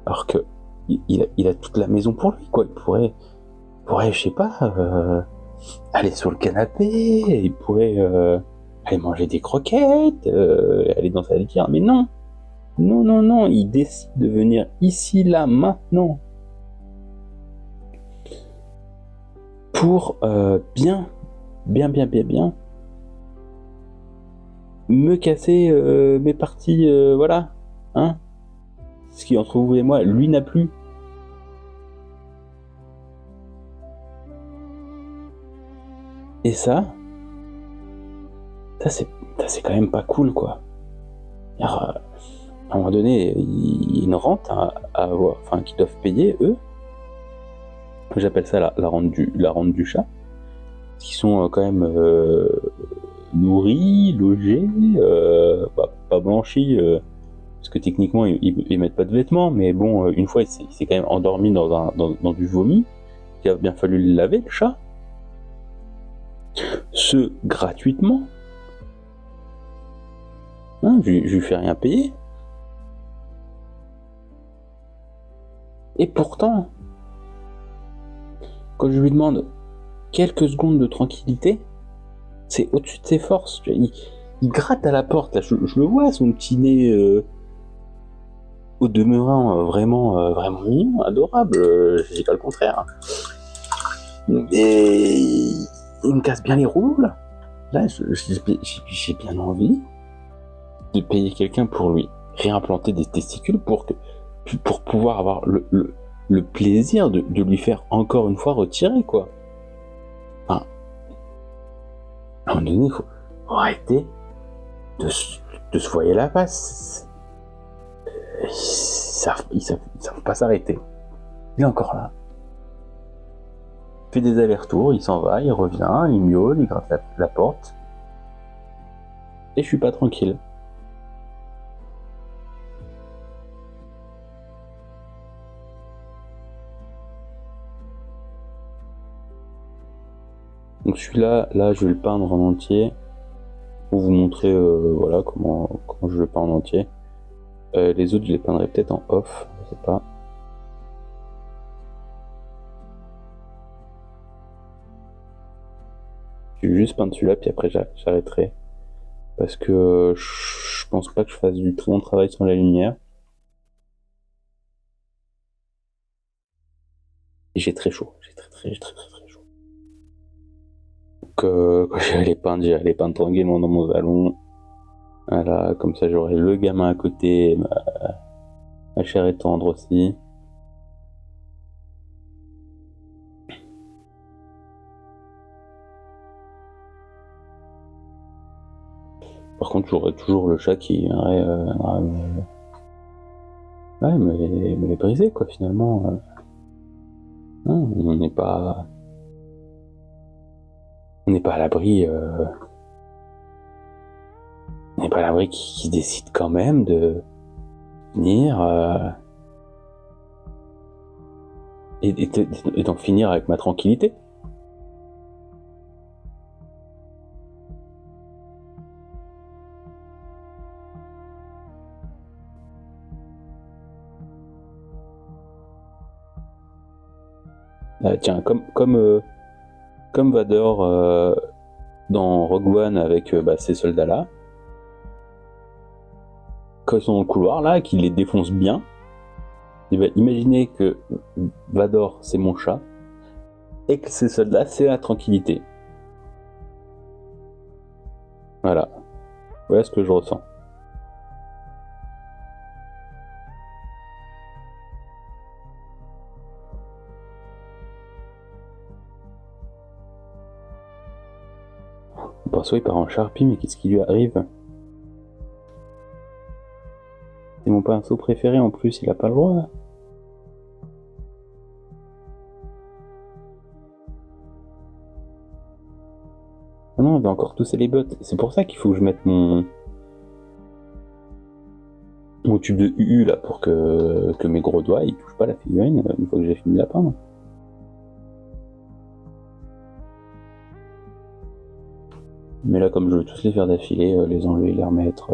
alors que il a toute la maison pour lui, quoi. Il pourrait je sais pas, aller sur le canapé, il pourrait aller manger des croquettes, aller dans sa litière, mais non, il décide de venir ici, là, maintenant, pour bien me casser mes parties, voilà, hein. Ce qui entre vous et moi, lui n'a plus. Et ça c'est quand même pas cool, quoi. Alors, à un moment donné, il y a une rente à avoir, enfin, qu'ils doivent payer, eux. J'appelle ça la rente du chat. Qui sont quand même nourris, logés, pas blanchis, parce que techniquement, ils mettent pas de vêtements, mais bon, une fois, il s'est quand même endormi dans du vomi. Il a bien fallu le laver, le chat. Ce gratuitement. Hein, je lui fais rien payer. Et pourtant, quand je lui demande quelques secondes de tranquillité, c'est au-dessus de ses forces. Il gratte à la porte, là, je le vois, son petit nez au demeurant vraiment mignon, adorable, je dis pas le contraire. Et il me casse bien les roues, là j'ai bien envie de payer quelqu'un pour lui réimplanter des testicules pour pouvoir avoir le plaisir de lui faire encore une fois retirer, quoi. Enfin, à un moment donné, il faut arrêter de se voiler la face. Ils savent pas s'arrêter. Il est encore là. Il fait des allers-retours, il s'en va, il revient, il miaule, il gratte la porte. Et je suis pas tranquille. Donc celui-là, là, je vais le peindre en entier pour vous montrer voilà comment je le peins en entier. Les autres, je les peindrai peut-être en off, je sais pas. Je vais juste peindre celui-là, puis après j'arrêterai. Parce que je pense pas que je fasse du très bon travail sans la lumière. Et j'ai très chaud, j'ai très chaud. Donc quand j'irai les peindre tranquillement dans mon salon. Voilà, comme ça j'aurai le gamin à côté, ma chair est tendre aussi. Par contre, j'aurai toujours le chat qui viendrait me les briser, quoi, finalement. Non, on n'est pas à l'abri. On n'est pas à l'abri qui décide quand même de venir et d'en finir avec ma tranquillité. Tiens, comme Vador dans Rogue One avec ces soldats-là, quand ils sont dans le couloir là, qu'ils les défoncent bien, et ben, imaginez que Vador c'est mon chat et que ces soldats c'est la tranquillité. Voilà ce que je ressens. Le pinceau il part en Sharpie, mais qu'est-ce qui lui arrive? C'est mon pinceau préféré en plus, il a pas le droit. Ah non, il va encore tousser les bottes. C'est pour ça qu'il faut que je mette mon tube de UU là pour que mes gros doigts ils touchent pas la figurine une fois que j'ai fini de la peindre. Mais là, comme je veux tous les faire d'affilée, les enlever, les remettre.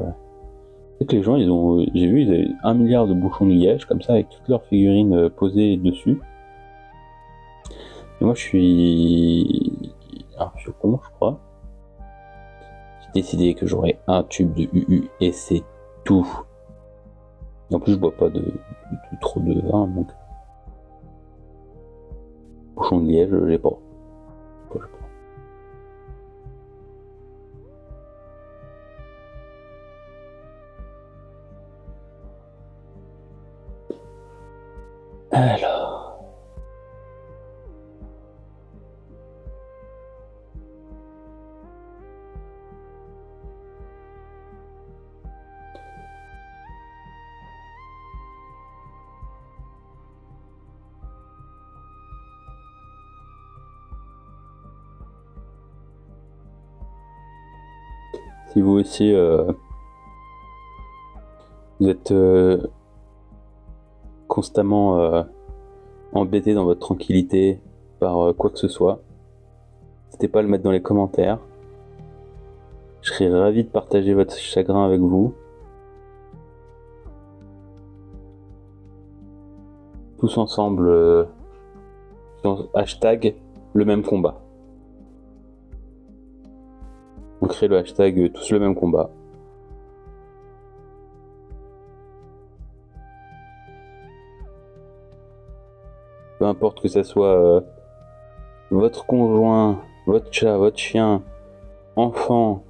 C'est que les gens, j'ai vu, ils avaient 1 milliard de bouchons de liège comme ça avec toutes leurs figurines posées dessus. Et moi, je suis un vieux con, je crois. J'ai décidé que j'aurais un tube de UU et c'est tout. Et en plus, je bois pas de trop de vin, donc bouchon de liège, j'ai pas. Alors. Si vous aussi vous êtes constamment embêté dans votre tranquillité par quoi que ce soit, n'hésitez pas à le mettre dans les commentaires. Je serais ravi de partager votre chagrin avec vous. Tous ensemble, hashtag le même combat. On crée le hashtag tous le même combat. Peu importe que ça soit votre conjoint, votre chat, votre chien, enfant,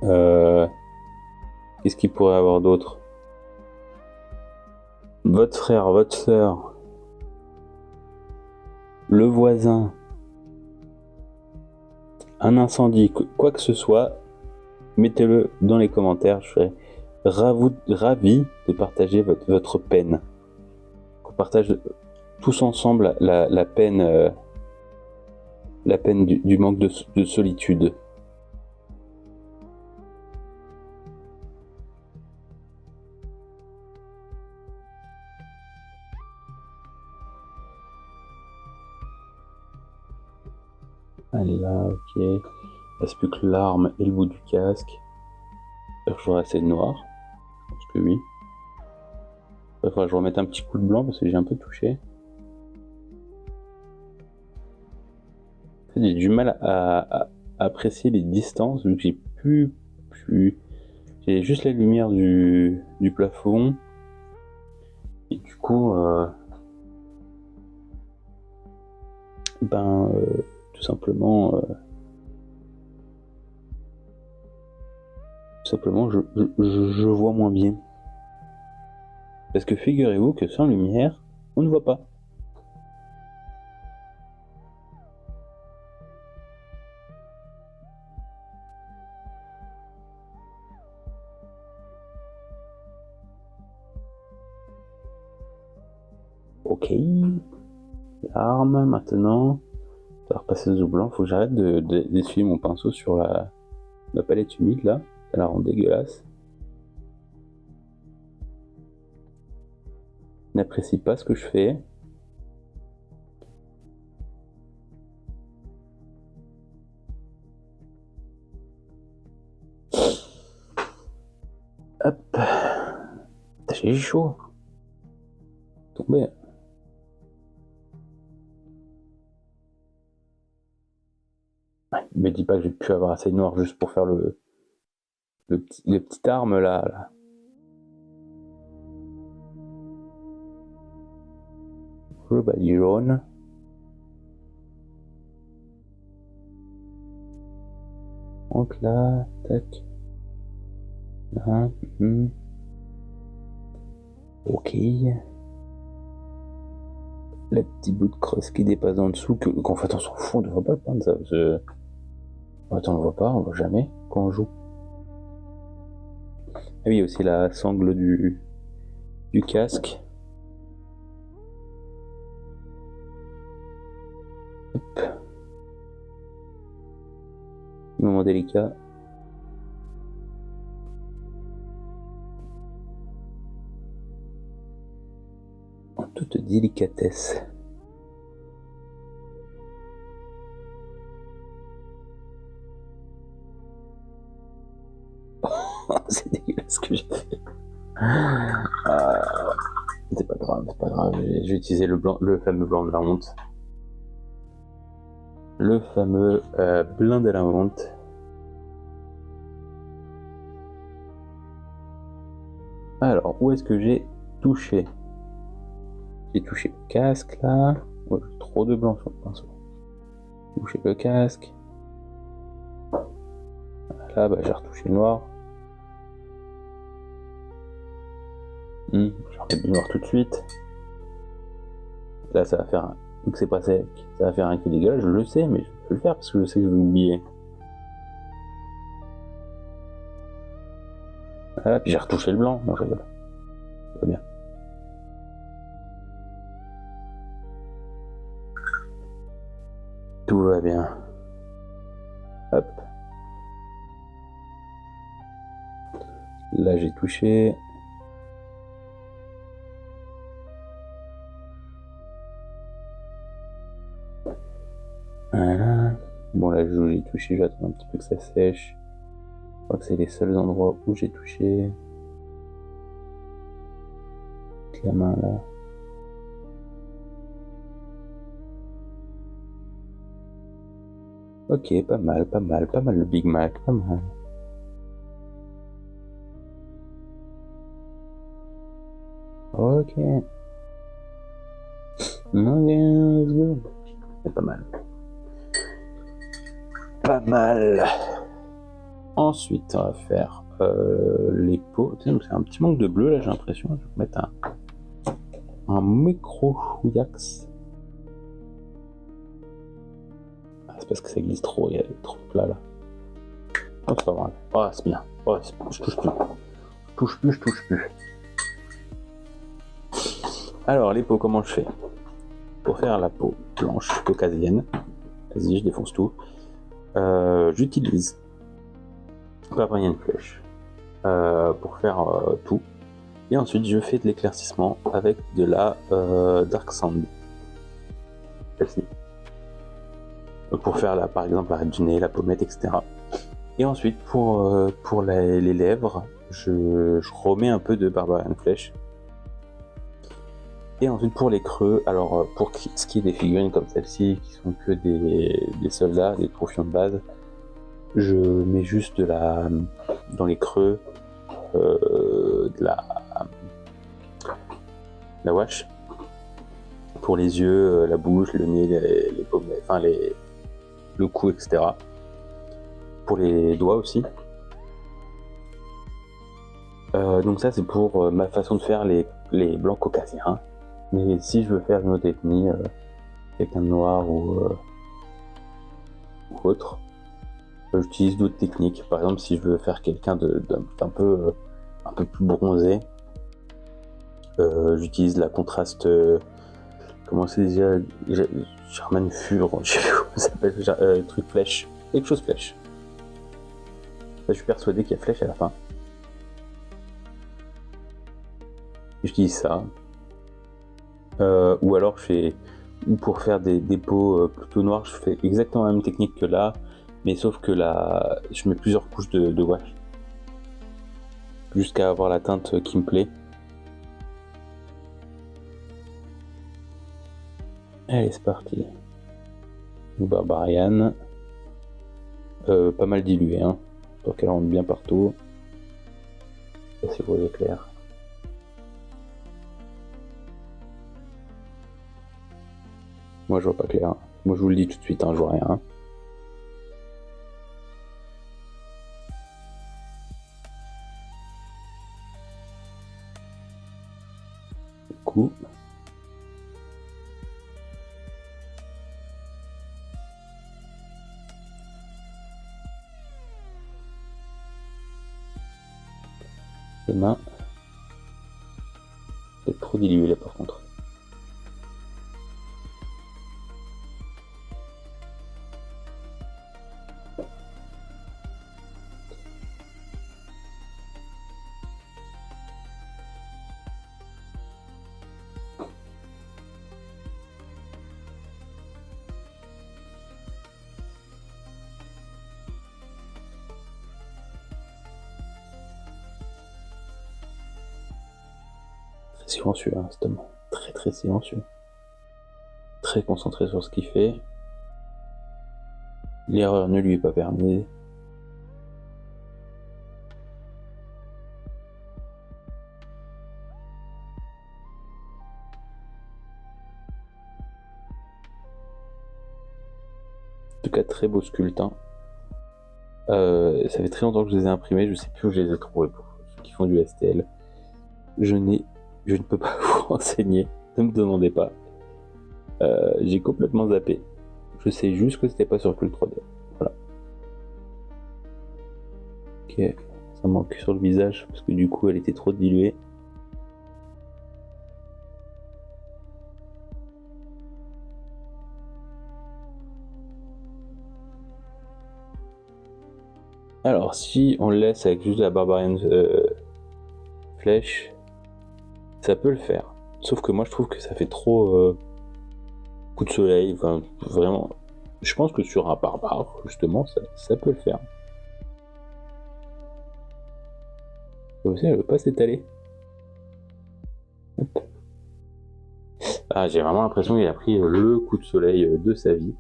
qu'est-ce qu'il pourrait avoir d'autre? Votre frère, votre soeur, le voisin, un incendie, quoi que ce soit, mettez-le dans les commentaires, je serai ravi de partager votre peine. On partage tous ensemble la peine du manque de solitude. Elle est là, ok. Il reste plus que l'arme et le bout du casque. J'aurai assez de noir. Je pense que oui. Il faudra que je remette un petit coup de blanc parce que j'ai un peu touché. En fait, j'ai du mal à apprécier les distances vu que j'ai plus. J'ai juste la lumière du plafond. Et du coup, tout simplement, je vois moins bien. Parce que figurez-vous que sans lumière, on ne voit pas. Ok. L'arme maintenant. Ça va repasser au blanc. Faut que j'arrête d'essuyer mon pinceau sur la palette humide là. Ça la rend dégueulasse. N'apprécie pas ce que je fais. Hop. J'ai chaud. Tombé. Me dis pas que j'ai pu avoir assez de noir juste pour faire le petit arme là. Le bali jaune. Donc là, tac. Là, ok. Le petit bout de crosse qui dépasse en dessous, qu'en fait on s'en fout, on devrait pas prendre ça. Parce que... Attends, on voit pas, on voit jamais quand on joue. Ah oui, il y a aussi la sangle du casque. Hop. Moment délicat. En toute délicatesse. C'est dégueulasse ce que j'ai fait. C'est pas grave, c'est pas grave. J'ai utilisé le fameux blanc de la honte. Le fameux blanc de la honte. Alors, où est-ce que j'ai touché? J'ai touché le casque là. Ouais, j'ai trop de blanc sur le pinceau. J'ai touché le casque. Là, j'ai retouché le noir. Je vais remettre du noir tout de suite. Là, ça va faire un... Vu que c'est pas sec, ça va faire un qui est dégueulasse, je le sais, mais je peux le faire parce que je sais que je vais oublier. Voilà, puis j'ai retouché le blanc. Non, je rigole. Ça va bien. Tout va bien. Hop. Là, j'ai touché. Voilà. Bon, là, j'ai touché, j'attends un petit peu que ça sèche. Je crois que c'est les seuls endroits où j'ai touché. Avec la main, là. Ok, pas mal le Big Mac, pas mal. Ok. Let's go. C'est pas mal. Pas mal. Ensuite, on va faire les peaux. C'est un petit manque de bleu là, j'ai l'impression. Je vais mettre un micro chouillax. C'est parce que ça glisse trop, il y a trop de plat là. Oh, c'est pas grave. Oh, c'est bien. Oh, je touche plus. Je touche plus. Alors, les peaux, comment je fais? Pour faire la peau blanche caucasienne, vas-y, je défonce tout. J'utilise Bavarian Flesh pour faire tout. Et ensuite, je fais de l'éclaircissement avec de la Dark Sand. Celle-ci. pour faire par exemple l'arrêt du nez, la pommette, etc. Et ensuite pour les lèvres, je remets un peu de Barbarian Flesh. Et ensuite pour les creux, alors pour ce qui est des figurines comme celle-ci, qui sont que des soldats, des troufions de base, je mets juste dans les creux de la wash. Pour les yeux, la bouche, le nez, les pommettes, enfin le cou, etc. Pour les doigts aussi. Donc ça c'est pour ma façon de faire les blancs caucasiens. Mais si je veux faire une autre ethnie, quelqu'un de noir ou autre, j'utilise d'autres techniques. Par exemple, si je veux faire quelqu'un d'un peu plus bronzé, j'utilise la contraste. Comment c'est déjà German Fur, je sais plus comment ça s'appelle, truc flèche. Quelque chose flèche. Là, je suis persuadé qu'il y a flèche à la fin. J'utilise ça. Ou alors pour faire des peaux plutôt noires, je fais exactement la même technique que là, mais sauf que là, je mets plusieurs couches de wash jusqu'à avoir la teinte qui me plaît. Allez, c'est parti. Barbarian, pas mal dilué, hein, pour qu'elle rentre bien partout. Je sais pas si vous voyez clair. Moi je vois pas clair. Moi je vous le dis tout de suite, hein, je vois rien. Du coup. Les mains. C'est trop dilué là par contre. Silencieux, hein, cet homme. Très très silencieux. Très concentré sur ce qu'il fait. L'erreur ne lui est pas permise. En tout cas, très beau sculpte. Hein. Ça fait très longtemps que je les ai imprimés, je sais plus où je les ai trouvés pour ceux qui font du STL. Je ne peux pas vous renseigner, ne me demandez pas. J'ai complètement zappé. Je sais juste que c'était pas sur Cult 3D. Voilà. Ok, ça manque sur le visage parce que du coup elle était trop diluée. Alors si on le laisse avec juste la Barbarian Flèche, ça peut le faire. Sauf que moi je trouve que ça fait trop coup de soleil, enfin vraiment. Je pense que sur un barbare, justement, ça peut le faire. Vous aussi, elle veut pas s'étaler. Ah, j'ai vraiment l'impression qu'il a pris le coup de soleil de sa vie.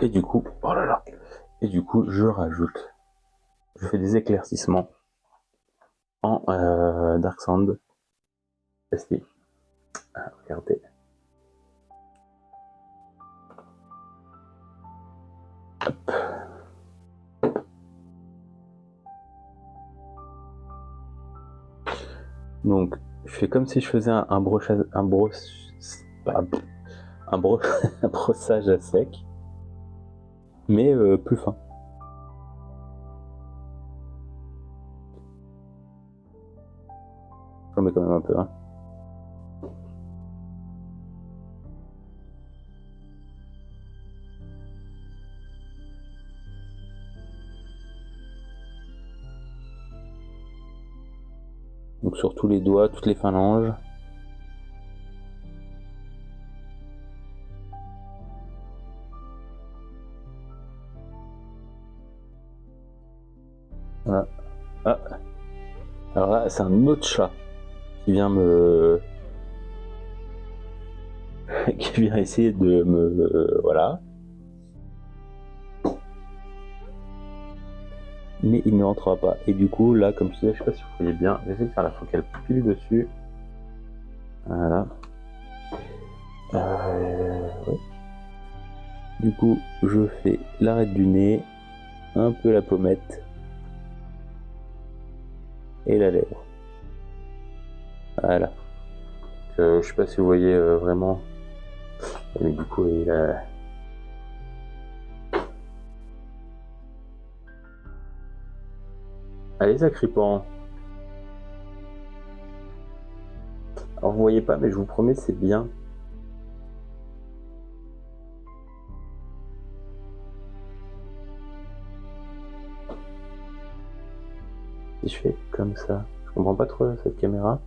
Et du coup, oh là là. Et du coup, je fais des éclaircissements en Dark Sand. Regardez. Hop. Donc, je fais comme si je faisais un brossage à sec, mais plus fin. J'en mets quand même un peu, hein. Donc sur tous les doigts, toutes les phalanges. Ah, alors là, c'est un autre chat qui vient me... qui vient essayer de me... voilà. Mais il ne rentrera pas. Et du coup, là, comme je disais, je sais pas si vous voyez bien, j'essaie de faire la focale pile dessus. Voilà. Ouais. Du coup, je fais l'arête du nez, un peu la pommette et la lèvre. Voilà. Je sais pas si vous voyez vraiment. Mais du coup, il a... Allez, sacripant. Alors, vous voyez pas, mais je vous promets, c'est bien. Si je fais comme ça, je comprends pas trop cette caméra.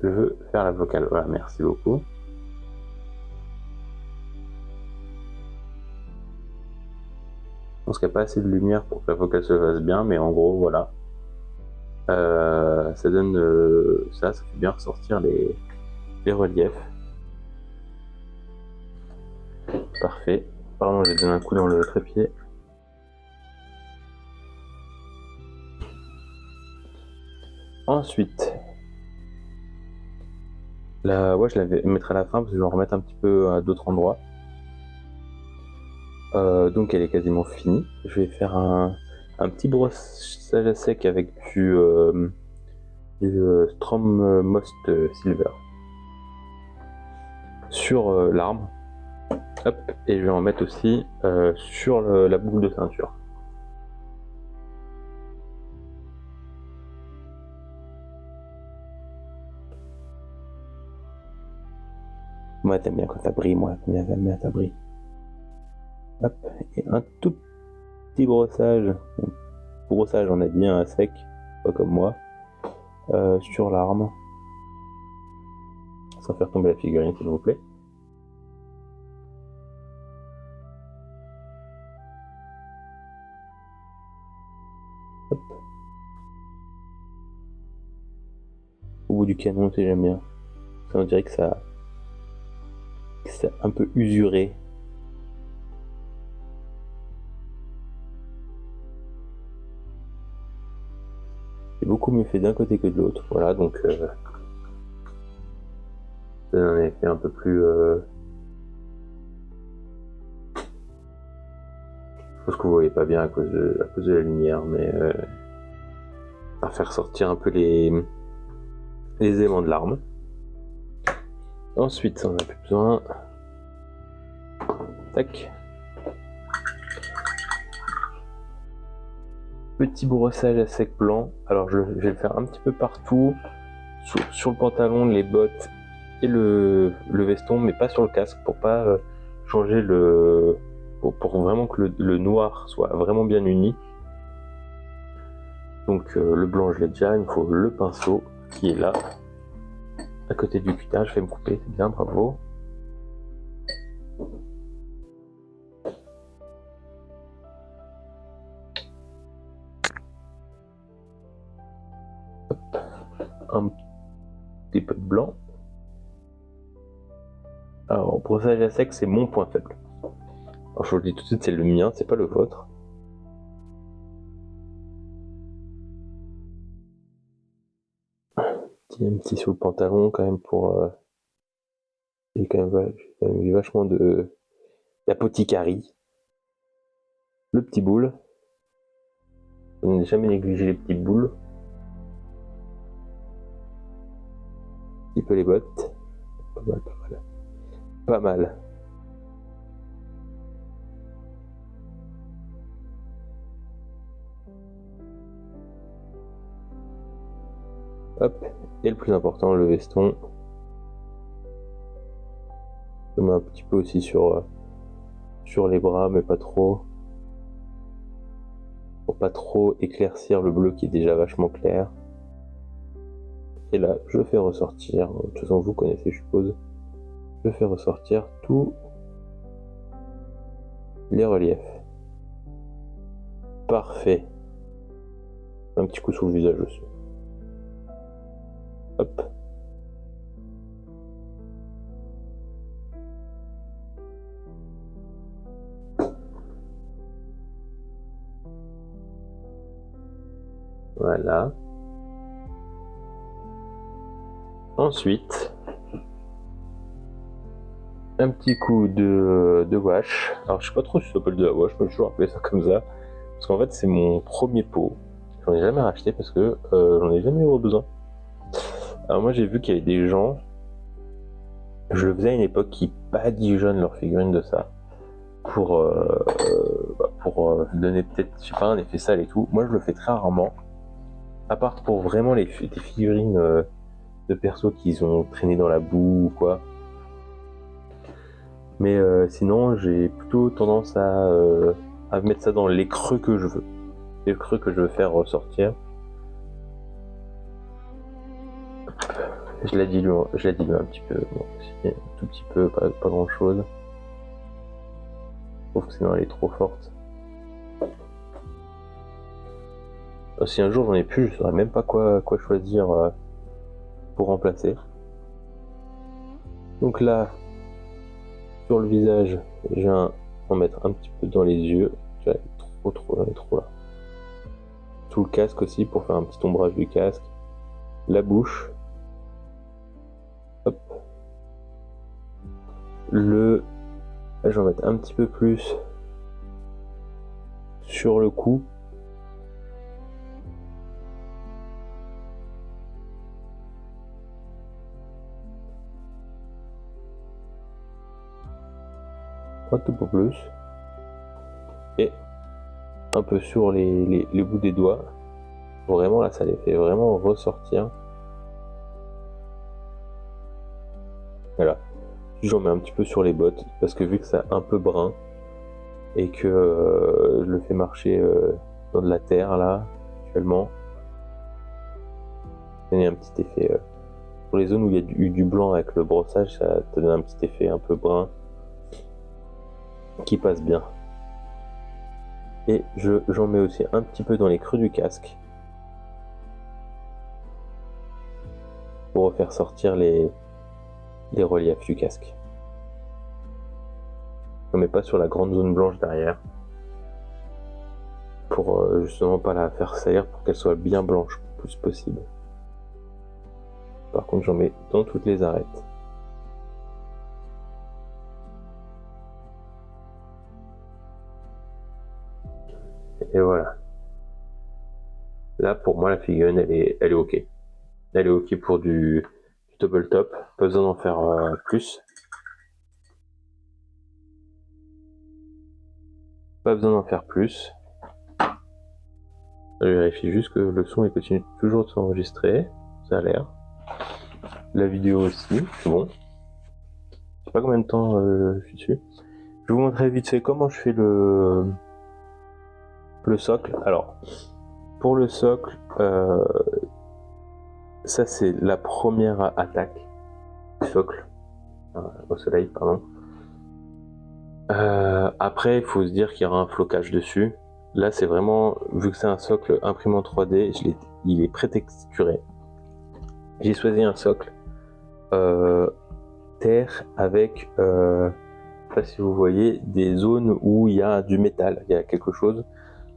Je veux faire la vocale. Voilà, merci beaucoup. Je pense qu'il n'y a pas assez de lumière pour que la vocale se fasse bien, mais en gros, voilà. Ça donne ça fait bien ressortir les reliefs. Parfait. Pardon, j'ai donné un coup dans le trépied. Ensuite, la ouais, je la mettrai à la fin parce que je vais en remettre un petit peu à d'autres endroits. Donc elle est quasiment finie. Je vais faire un petit brossage à sec avec du Strom Most Silver sur l'arme. Hop, et je vais en mettre aussi sur la boucle de ceinture. Moi, t'aimes bien quand ça brille, moi, j'aime bien quand ça brille. Hop, et un tout petit brossage. Brossage, on a dit, à sec, pas comme moi, sur l'arme. Sans faire tomber la figurine, s'il vous plaît. Hop. Au bout du canon, si j'aime bien. Ça, on dirait que c'est un peu usuré. C'est beaucoup mieux fait d'un côté que de l'autre. Voilà, donc ça donne un effet un peu plus. Je pense que vous voyez pas bien à cause de la lumière, mais ça va faire sortir un peu les aimants de l'arme. Ensuite, ça on n'a plus besoin. Tac. Petit brossage à sec blanc. Alors je vais le faire un petit peu partout, sur le pantalon, les bottes et le veston, mais pas sur le casque pour pas changer pour vraiment que le noir soit vraiment bien uni. Donc le blanc je l'ai déjà, il me faut le pinceau qui est là, à côté du cutter. Je vais me couper, c'est bien, bravo. Un petit peu de blanc. Alors, brossage à sec, c'est mon point faible. Alors, je vous le dis tout de suite, c'est le mien, c'est pas le vôtre. Un petit sur le pantalon, quand même, pour. J'ai quand même vu vachement d'apothicari. Le petit boule. Je n'ai jamais négligé les petites boules. Un petit peu les bottes. Pas mal, pas mal. Pas mal. Hop. Et le plus important, le veston. Je mets un petit peu aussi sur les bras, mais pas trop. Pour pas trop éclaircir le bleu qui est déjà vachement clair. Et là, je fais ressortir, de toute façon vous connaissez je suppose, je fais ressortir tous les reliefs. Parfait. Un petit coup sur le visage aussi. Hop. Voilà. Ensuite, un petit coup de wash. Alors, je sais pas trop si ça s'appelle de la wash, mais je vais toujours appeler ça comme ça. Parce qu'en fait, c'est mon premier pot. J'en ai jamais racheté parce que j'en ai jamais eu besoin. Alors, moi, j'ai vu qu'il y avait des gens. Je le faisais à une époque qui badigeonnent leurs figurines de ça. Pour donner peut-être, je sais pas, un effet sale et tout. Moi, je le fais très rarement. À part pour vraiment des figurines de persos qui ont traîné dans la boue ou quoi. Mais sinon, j'ai plutôt tendance à mettre ça dans les creux que je veux. Les creux que je veux faire ressortir. Je la dilue un petit peu. Bon, un tout petit peu, pas grand chose. Je trouve que sinon elle est trop forte. Si un jour j'en ai plus, je saurais même pas quoi choisir pour remplacer. Donc là, sur le visage, je viens en mettre un petit peu dans les yeux. J'en ai trop là. Tout le casque aussi pour faire un petit ombrage du casque. La bouche. Hop. Là, je vais en mettre un petit peu plus sur le cou. Un tout peu plus. Et un peu sur les bouts des doigts. Vraiment là, ça les fait vraiment ressortir. Voilà. J'en mets un petit peu sur les bottes parce que vu que c'est un peu brun et que je le fais marcher dans de la terre là actuellement, il y a un petit effet pour les zones où il y a du blanc avec le brossage, ça te donne un petit effet un peu brun qui passe bien. Et j'en mets aussi un petit peu dans les creux du casque pour refaire sortir les reliefs du casque. On met pas sur la grande zone blanche derrière pour justement pas la faire salir, pour qu'elle soit bien blanche le plus possible. Par contre, j'en mets dans toutes les arêtes. Et voilà. Là, pour moi, la figurine, elle est ok. Elle est ok pour du double top. Pas besoin d'en faire plus. Pas besoin d'en faire plus. Je vérifie juste que le son il continue toujours de s'enregistrer. Ça a l'air. La vidéo aussi, c'est bon. Je sais pas combien de temps je suis dessus. Je vais vous montrer vite fait comment je fais le socle. Alors, pour le socle, ça c'est la première attaque du socle. Au soleil, pardon. Après, il faut se dire qu'il y aura un flocage dessus. Là, c'est vraiment, vu que c'est un socle imprimant 3D, il est pré-texturé. J'ai choisi un socle terre avec, je sais pas si vous voyez, des zones où il y a du métal, il y a quelque chose.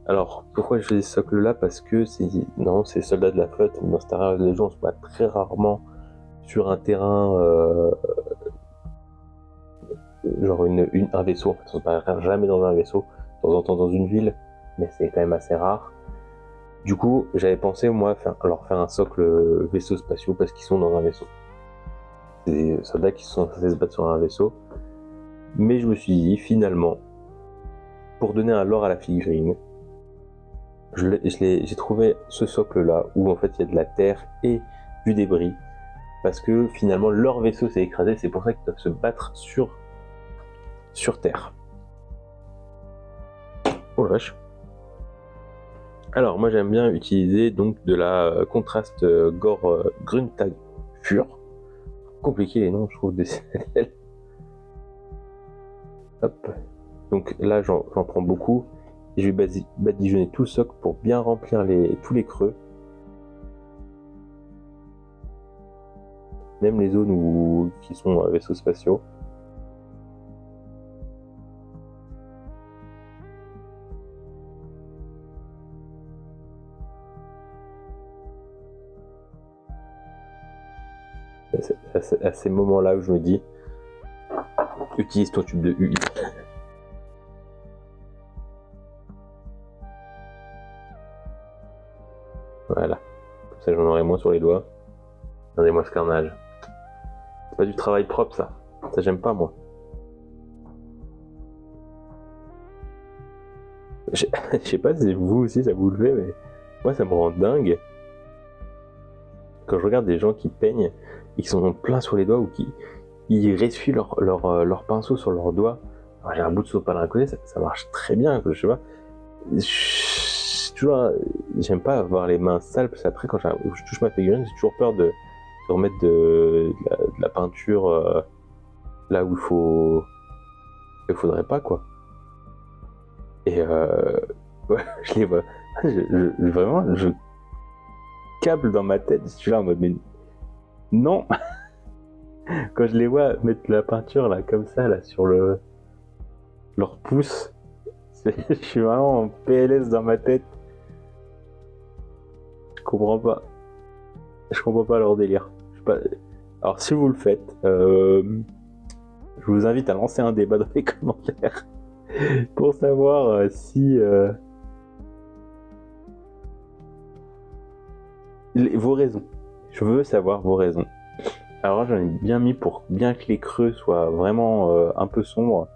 Alors, pourquoi j'ai choisi ce socle-là? Parce que c'est soldats de la flotte. Dans Star Wars, les gens se battent très rarement sur un terrain, genre un vaisseau. En fait, on se bat jamais dans un vaisseau, de temps en temps dans une ville, mais c'est quand même assez rare. Du coup, j'avais pensé, moi, leur faire un socle vaisseau spatiaux parce qu'ils sont dans un vaisseau. C'est des soldats qui sont censés se battre sur un vaisseau. Mais je me suis dit, finalement, pour donner un lore à la figurine, j'ai trouvé ce socle-là, où en fait il y a de la terre et du débris. Parce que finalement, leur vaisseau s'est écrasé, c'est pour ça qu'ils doivent se battre sur terre. Oh la vache. Alors, moi j'aime bien utiliser donc de la contraste Gore Grunta Fur. Compliqué les noms, je trouve, des Hop. Donc là, j'en prends beaucoup. Et je vais badigeonner tout le socle pour bien remplir tous les creux. Même les zones qui sont vaisseaux spatiaux. C'est à ces moments-là où je me dis, utilise ton tube de UI. Voilà. Comme ça, j'en aurai moins sur les doigts. Regardez-moi ce carnage. C'est pas du travail propre, ça. Ça, j'aime pas, moi. Je sais pas si vous aussi, ça vous le fait, mais moi, ça me rend dingue. Quand je regarde des gens qui peignent et qui sont plein sur les doigts ou qui ils ressuient leur pinceau sur leurs doigts. Alors, j'ai un bout de sopalin à côté, ça marche très bien, je sais pas. J'aime pas avoir les mains sales, parce qu'après, quand je touche ma figurine, j'ai toujours peur de remettre de la peinture là où il faudrait pas, quoi. Et ouais, je les vois. Vraiment, je câble dans ma tête, je suis là en mode, mais non. Quand je les vois mettre la peinture là comme ça là sur leur pouce, je suis vraiment en PLS dans ma tête. Je comprends pas leur délire. Alors si vous le faites, je vous invite à lancer un débat dans les commentaires pour savoir si vos raisons. Je veux savoir vos raisons. Alors là, j'en ai bien mis pour bien que les creux soient vraiment un peu sombres.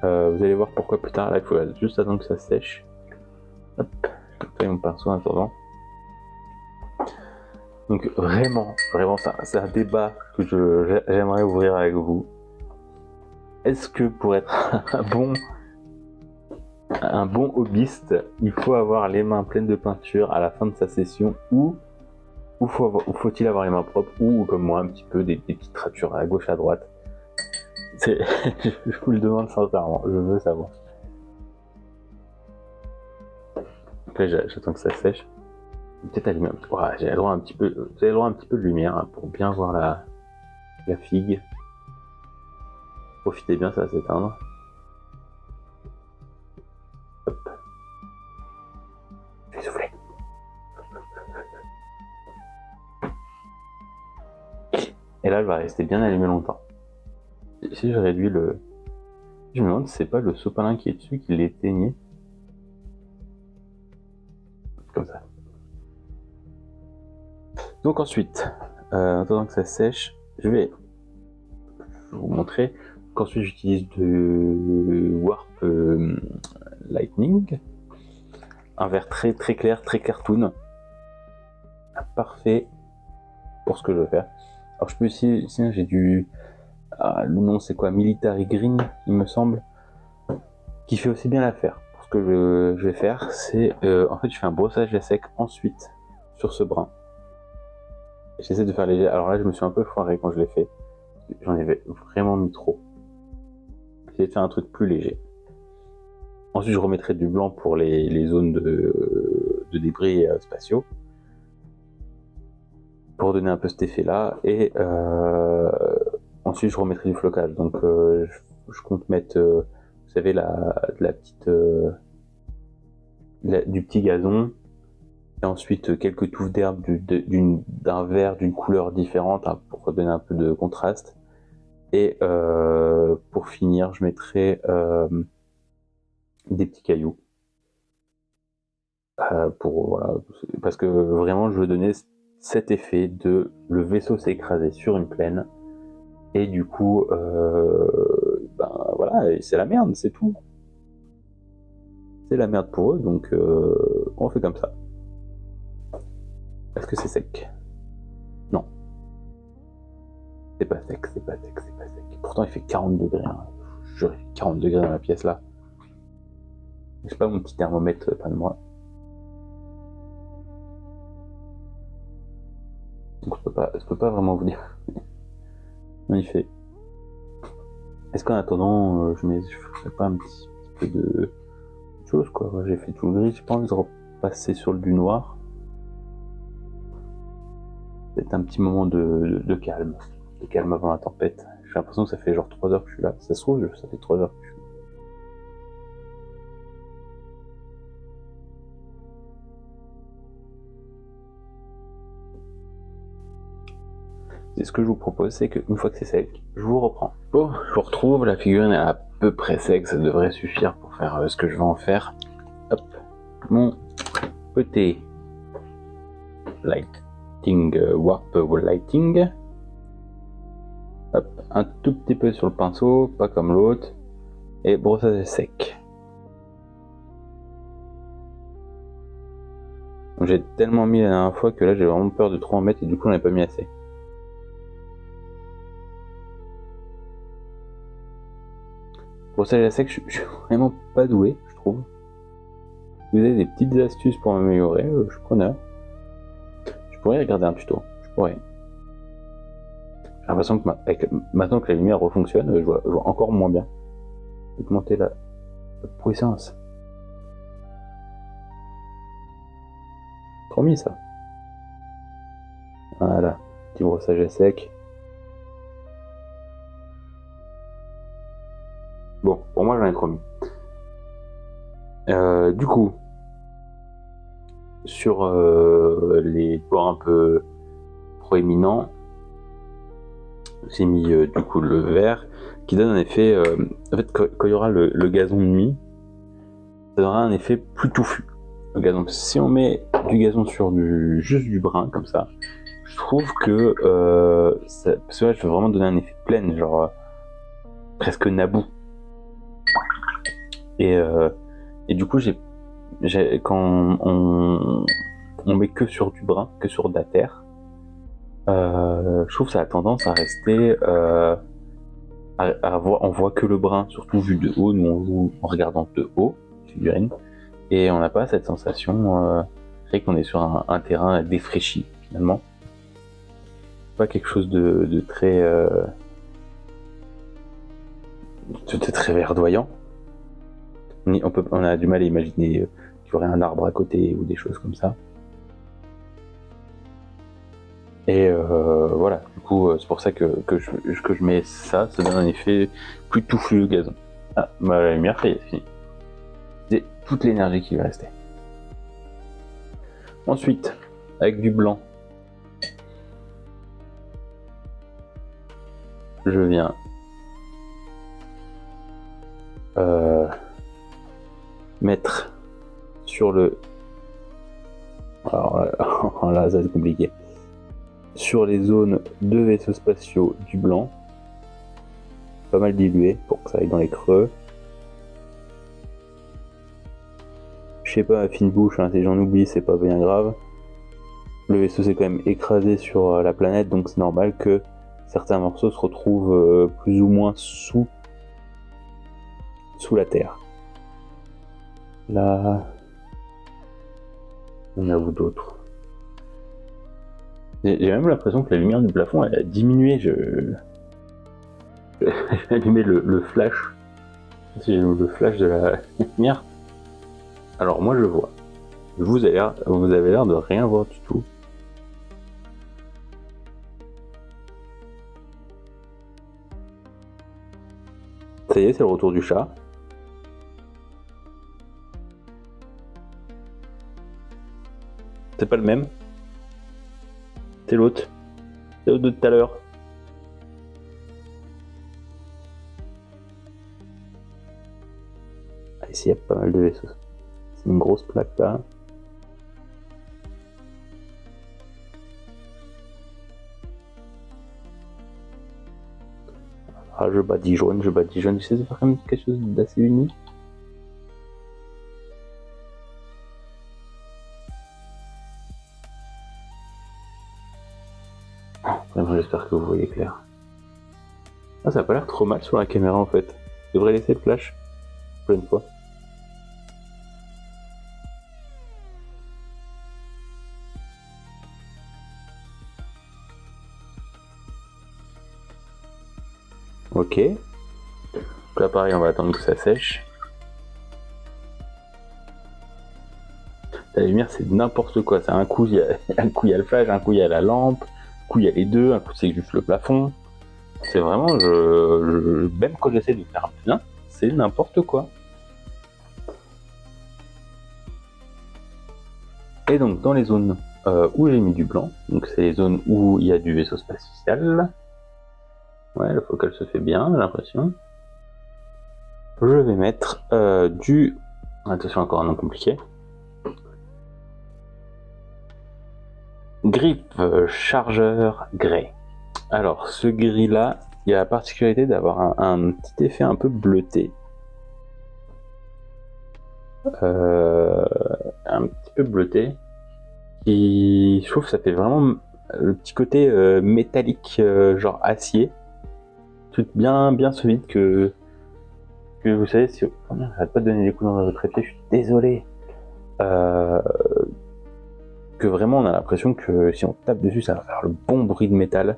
Vous allez voir pourquoi plus tard. Là, il faut juste attendre que ça sèche. Hop, je fais mon pinceau en attendant. Donc vraiment, c'est un débat que j'aimerais ouvrir avec vous. Est-ce que pour être un bon hobbyiste, il faut avoir les mains pleines de peinture à la fin de sa session ou faut-il avoir les mains propres ou comme moi un petit peu des petites ratures à gauche à droite? Je vous le demande sincèrement, je veux savoir. Après j'attends que ça sèche. Peut-être allumer un petit peu. Ouais, j'ai le droit un petit peu. Vous avez le droit un petit peu de lumière hein, pour bien voir la figue. Profitez bien, ça va s'éteindre. Hop. Je vais souffler. Et là, elle va rester bien allumée longtemps. Si je réduis le... Je me demande si c'est pas le sopalin qui est dessus qui l'éteignait. Comme ça. Donc ensuite, en attendant que ça sèche, je vais vous montrer qu'ensuite j'utilise du Warp Lightning. Un vert très très clair, très cartoon. Parfait pour ce que je veux faire. Alors je peux aussi, sinon j'ai du... le nom c'est quoi? Military Green, il me semble. Qui fait aussi bien l'affaire. Pour ce que je vais faire, c'est... en fait je fais un brossage à sec ensuite sur ce brin. J'essaie de faire léger. Alors là je me suis un peu foiré quand je l'ai fait. J'en avais vraiment mis trop. J'ai fait un truc plus léger. Ensuite je remettrai du blanc pour les zones de débris spatiaux. Pour donner un peu cet effet là. Et ensuite je remettrai du flocage. Donc je compte mettre, vous savez, la petite... du petit gazon. Et ensuite quelques touffes d'herbe d'un vert d'une couleur différente hein, pour donner un peu de contraste. Et pour finir, je mettrai des petits cailloux. Voilà, parce que vraiment, je veux donner cet effet de le vaisseau s'est écrasé sur une plaine. Et du coup, voilà, c'est la merde, c'est tout. C'est la merde pour eux, donc on fait comme ça. Est-ce que c'est sec? Non. C'est pas sec. Pourtant, il fait 40 degrés. Hein. Je fait 40 degrés dans la pièce là. J'ai pas mon petit thermomètre près de moi. Donc je peux pas vraiment vous dire. Non, il fait. Est-ce qu'en attendant, je ferais pas un petit peu chose quoi. Moi, j'ai fait tout le gris, j'ai pas envie de repasser sur le du noir. C'est un petit moment de calme. De calme avant la tempête. J'ai l'impression que ça fait genre 3 heures que je suis là. Ça se trouve, ça fait 3 heures que je suis là. Et ce que je vous propose, c'est qu'une fois que c'est sec, je vous reprends. Bon, je vous retrouve, la figurine est à peu près sec, ça devrait suffire pour faire ce que je vais en faire. Hop, mon petit lighting, warp lighting. Hop, un tout petit peu sur le pinceau, pas comme l'autre. Et brossage sec. J'ai tellement mis la dernière fois que là j'ai vraiment peur de trop en mettre et du coup on n'a pas mis assez. Brossage à sec, je suis vraiment pas doué, je trouve. Si vous avez des petites astuces pour m'améliorer, je suis preneur. Je pourrais regarder un tuto, je pourrais. J'ai l'impression que maintenant que la lumière refonctionne, je vois encore moins bien. Augmenter la puissance. Trop mis ça. Voilà, petit brossage à sec. Bon, pour moi j'en ai trop mis. Du coup, sur les bords un peu proéminents, j'ai mis du coup le vert qui donne un effet. En fait, quand il y aura le gazon de nuit, ça donnera un effet plus touffu. Le gazon. Si on met du gazon sur juste du brun comme ça, je trouve que parce que là, je veux vraiment donner un effet plein, genre presque nabou. Et du coup, quand on met que sur du brun, que sur de la terre, je trouve que ça a tendance à rester. On voit que le brun, surtout vu de haut. Nous on joue en regardant de haut, figurine, et on n'a pas cette sensation qu'on est sur un terrain défraîchi finalement. Pas quelque chose de très très verdoyant. On a du mal à imaginer qu'il y aurait un arbre à côté ou des choses comme ça. Et voilà, du coup, c'est pour ça que je mets ça, ça donne un effet plus touffu le gazon. Ah, bah la lumière, c'est fini. C'est toute l'énergie qui va rester. Ensuite, avec du blanc, je viens mettre sur le... Alors là, ça c'est compliqué. Sur les zones de vaisseaux spatiaux du blanc, pas mal dilué pour que ça aille dans les creux. Je sais pas, à fine bouche, hein, si j'en oublie, c'est pas bien grave. Le vaisseau s'est quand même écrasé sur la planète, donc c'est normal que certains morceaux se retrouvent plus ou moins sous la Terre. Là, on a où d'autres? J'ai même l'impression que la lumière du plafond elle a diminué. J'ai allumé le flash. Si j'allume le flash de la lumière, alors moi je vois. Vous avez l'air de rien voir du tout. Ça y est, c'est le retour du chat. C'est pas le même. C'est l'autre. C'est l'autre de tout à l'heure. Ah, ici, il y a pas mal de vaisseaux. C'est une grosse plaque là. Ah, je badigeonne. Tu sais faire quand même quelque chose d'assez unique. Vraiment, j'espère que vous voyez clair. Ah, ça a pas l'air trop mal sur la caméra en fait. Je devrais laisser le flash. Plein de fois. Ok. Donc là pareil, on va attendre que ça sèche. lumière, c'est n'importe quoi. C'est un coup, un coup, il y a le flash, un coup, il y a la lampe, un coup, il y a les deux, un coup, c'est juste le plafond. C'est vraiment, même quand j'essaie de faire bien, c'est n'importe quoi. Et donc, dans les zones où j'ai mis du blanc, donc c'est les zones où il y a du vaisseau spatial. Ouais, le focal se fait bien, j'ai l'impression. Je vais mettre du... Attention, encore un nom compliqué. Grip chargeur grey. Alors, ce gris là, il a la particularité d'avoir un petit effet un peu bleuté. Un petit peu bleuté. Qui, je trouve que ça fait vraiment le petit côté métallique, genre acier. Tout bien solide que vous savez, si... Oh merde, j'arrête pas de donner des coups dans votre épied, je suis désolé. Que vraiment on a l'impression que si on tape dessus, ça va faire le bon bruit de métal.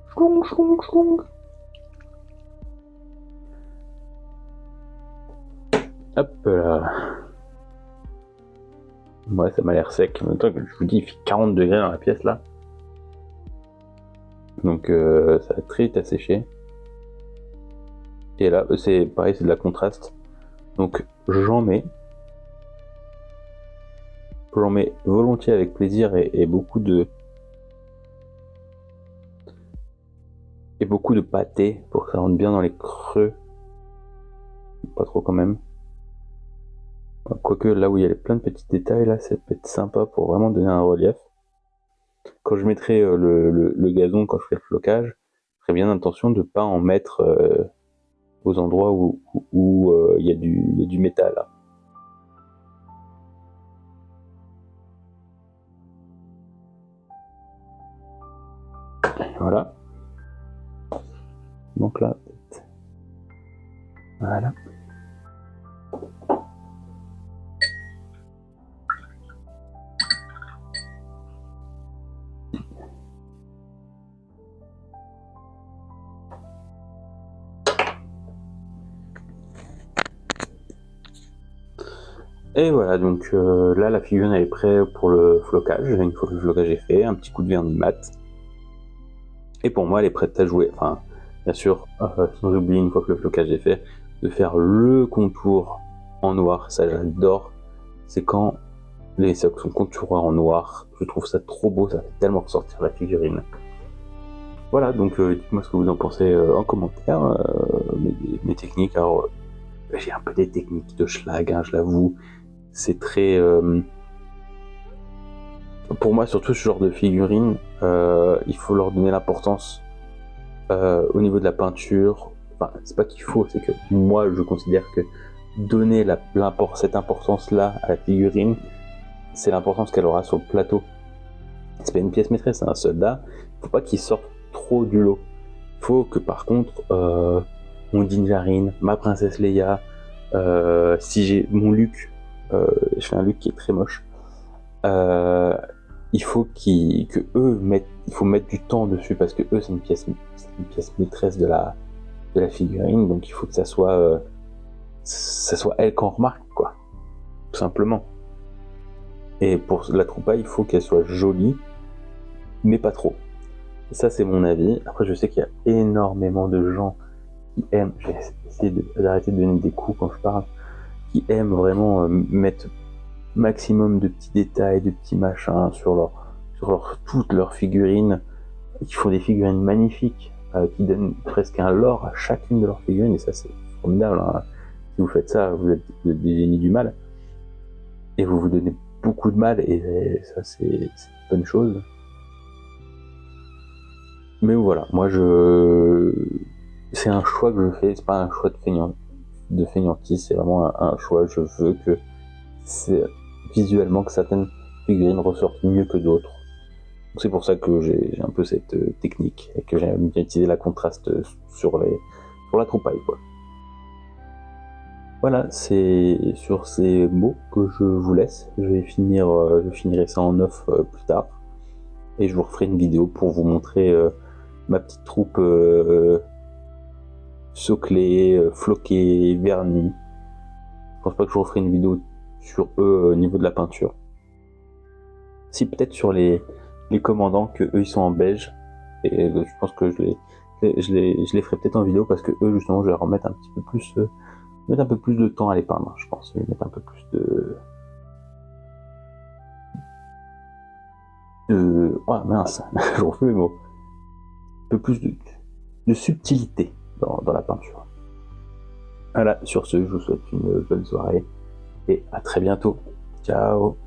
Schlong, schlong, schlong. Hop là. Ouais, ça m'a l'air sec. En même temps, je vous dis, il fait 40 degrés dans la pièce là. Donc ça va très vite à sécher. Et là, c'est pareil, c'est de la contraste. Donc j'en mets volontiers avec plaisir et beaucoup de pâté pour que ça rentre bien dans les creux. Pas trop quand même. Quoique là où il y a plein de petits détails là, ça peut être sympa pour vraiment donner un relief. Quand je mettrai le gazon, quand je ferai le flocage, je ferai bien attention de ne pas en mettre aux endroits où il y a du métal. Là. Voilà. Donc là, peut-être. Voilà. Et voilà, donc là la figurine elle est prête pour le flocage. Une fois que le flocage est fait, un petit coup de vernis mat. Et pour moi elle est prête à jouer. Enfin, bien sûr, sans oublier une fois que le flocage est fait, de faire le contour en noir. Ça j'adore. C'est quand les socks sont contourés en noir. Je trouve ça trop beau, ça fait tellement ressortir la figurine. Voilà, donc dites-moi ce que vous en pensez en commentaire. Mes techniques, alors j'ai un peu des techniques de schlag, hein, je l'avoue. C'est très... pour moi, surtout ce genre de figurines, il faut leur donner l'importance au niveau de la peinture. Enfin, c'est pas qu'il faut, c'est que moi, je considère que donner cette importance-là à la figurine, c'est l'importance qu'elle aura sur le plateau. C'est pas une pièce maîtresse, c'est un soldat. Il faut pas qu'il sorte trop du lot. Il faut que, par contre, mon Din Djarin, ma princesse Leia, si j'ai mon Luke, je fais un Luke qui est très moche. Il faut il faut mettre du temps dessus parce que eux c'est une pièce maîtresse de la figurine, donc il faut que ça soit elle qu'on remarque, quoi, tout simplement. Et pour la troupaille, il faut qu'elle soit jolie, mais pas trop. Et ça c'est mon avis. Après je sais qu'il y a énormément de gens qui aiment, je vais essayer d'arrêter de donner des coups quand je parle, qui aiment vraiment mettre maximum de petits détails, de petits machins sur toutes leurs figurines, qui font des figurines magnifiques, qui donnent presque un lore à chacune de leurs figurines, et ça c'est formidable. Hein. Si vous faites ça, vous êtes des génies du mal, et vous vous donnez beaucoup de mal, et ça c'est une bonne chose. Mais voilà, moi c'est un choix que je fais, c'est pas un choix de feignantise, c'est vraiment un choix. Je veux que c'est visuellement que certaines figurines ressortent mieux que d'autres. C'est pour ça que j'ai un peu cette technique et que j'aime bien utiliser la contraste sur la troupaille, quoi. Voilà, c'est sur ces mots que je vous laisse. Je finirai ça en off plus tard et je vous referai une vidéo pour vous montrer ma petite troupe soclée, floquée, vernie. Je pense pas que je referai une vidéo sur eux au niveau de la peinture. Si, peut-être sur les commandants, que eux ils sont en beige, et je pense que je les ferai peut-être en vidéo, parce que eux justement je vais leur mettre un petit peu plus, mettre un peu plus de temps à les peindre, je pense. Je vais mettre un peu plus oh mince, je refais mes mots. Un peu plus de subtilité dans la peinture. Voilà, sur ce, je vous souhaite une bonne soirée et à très bientôt. Ciao.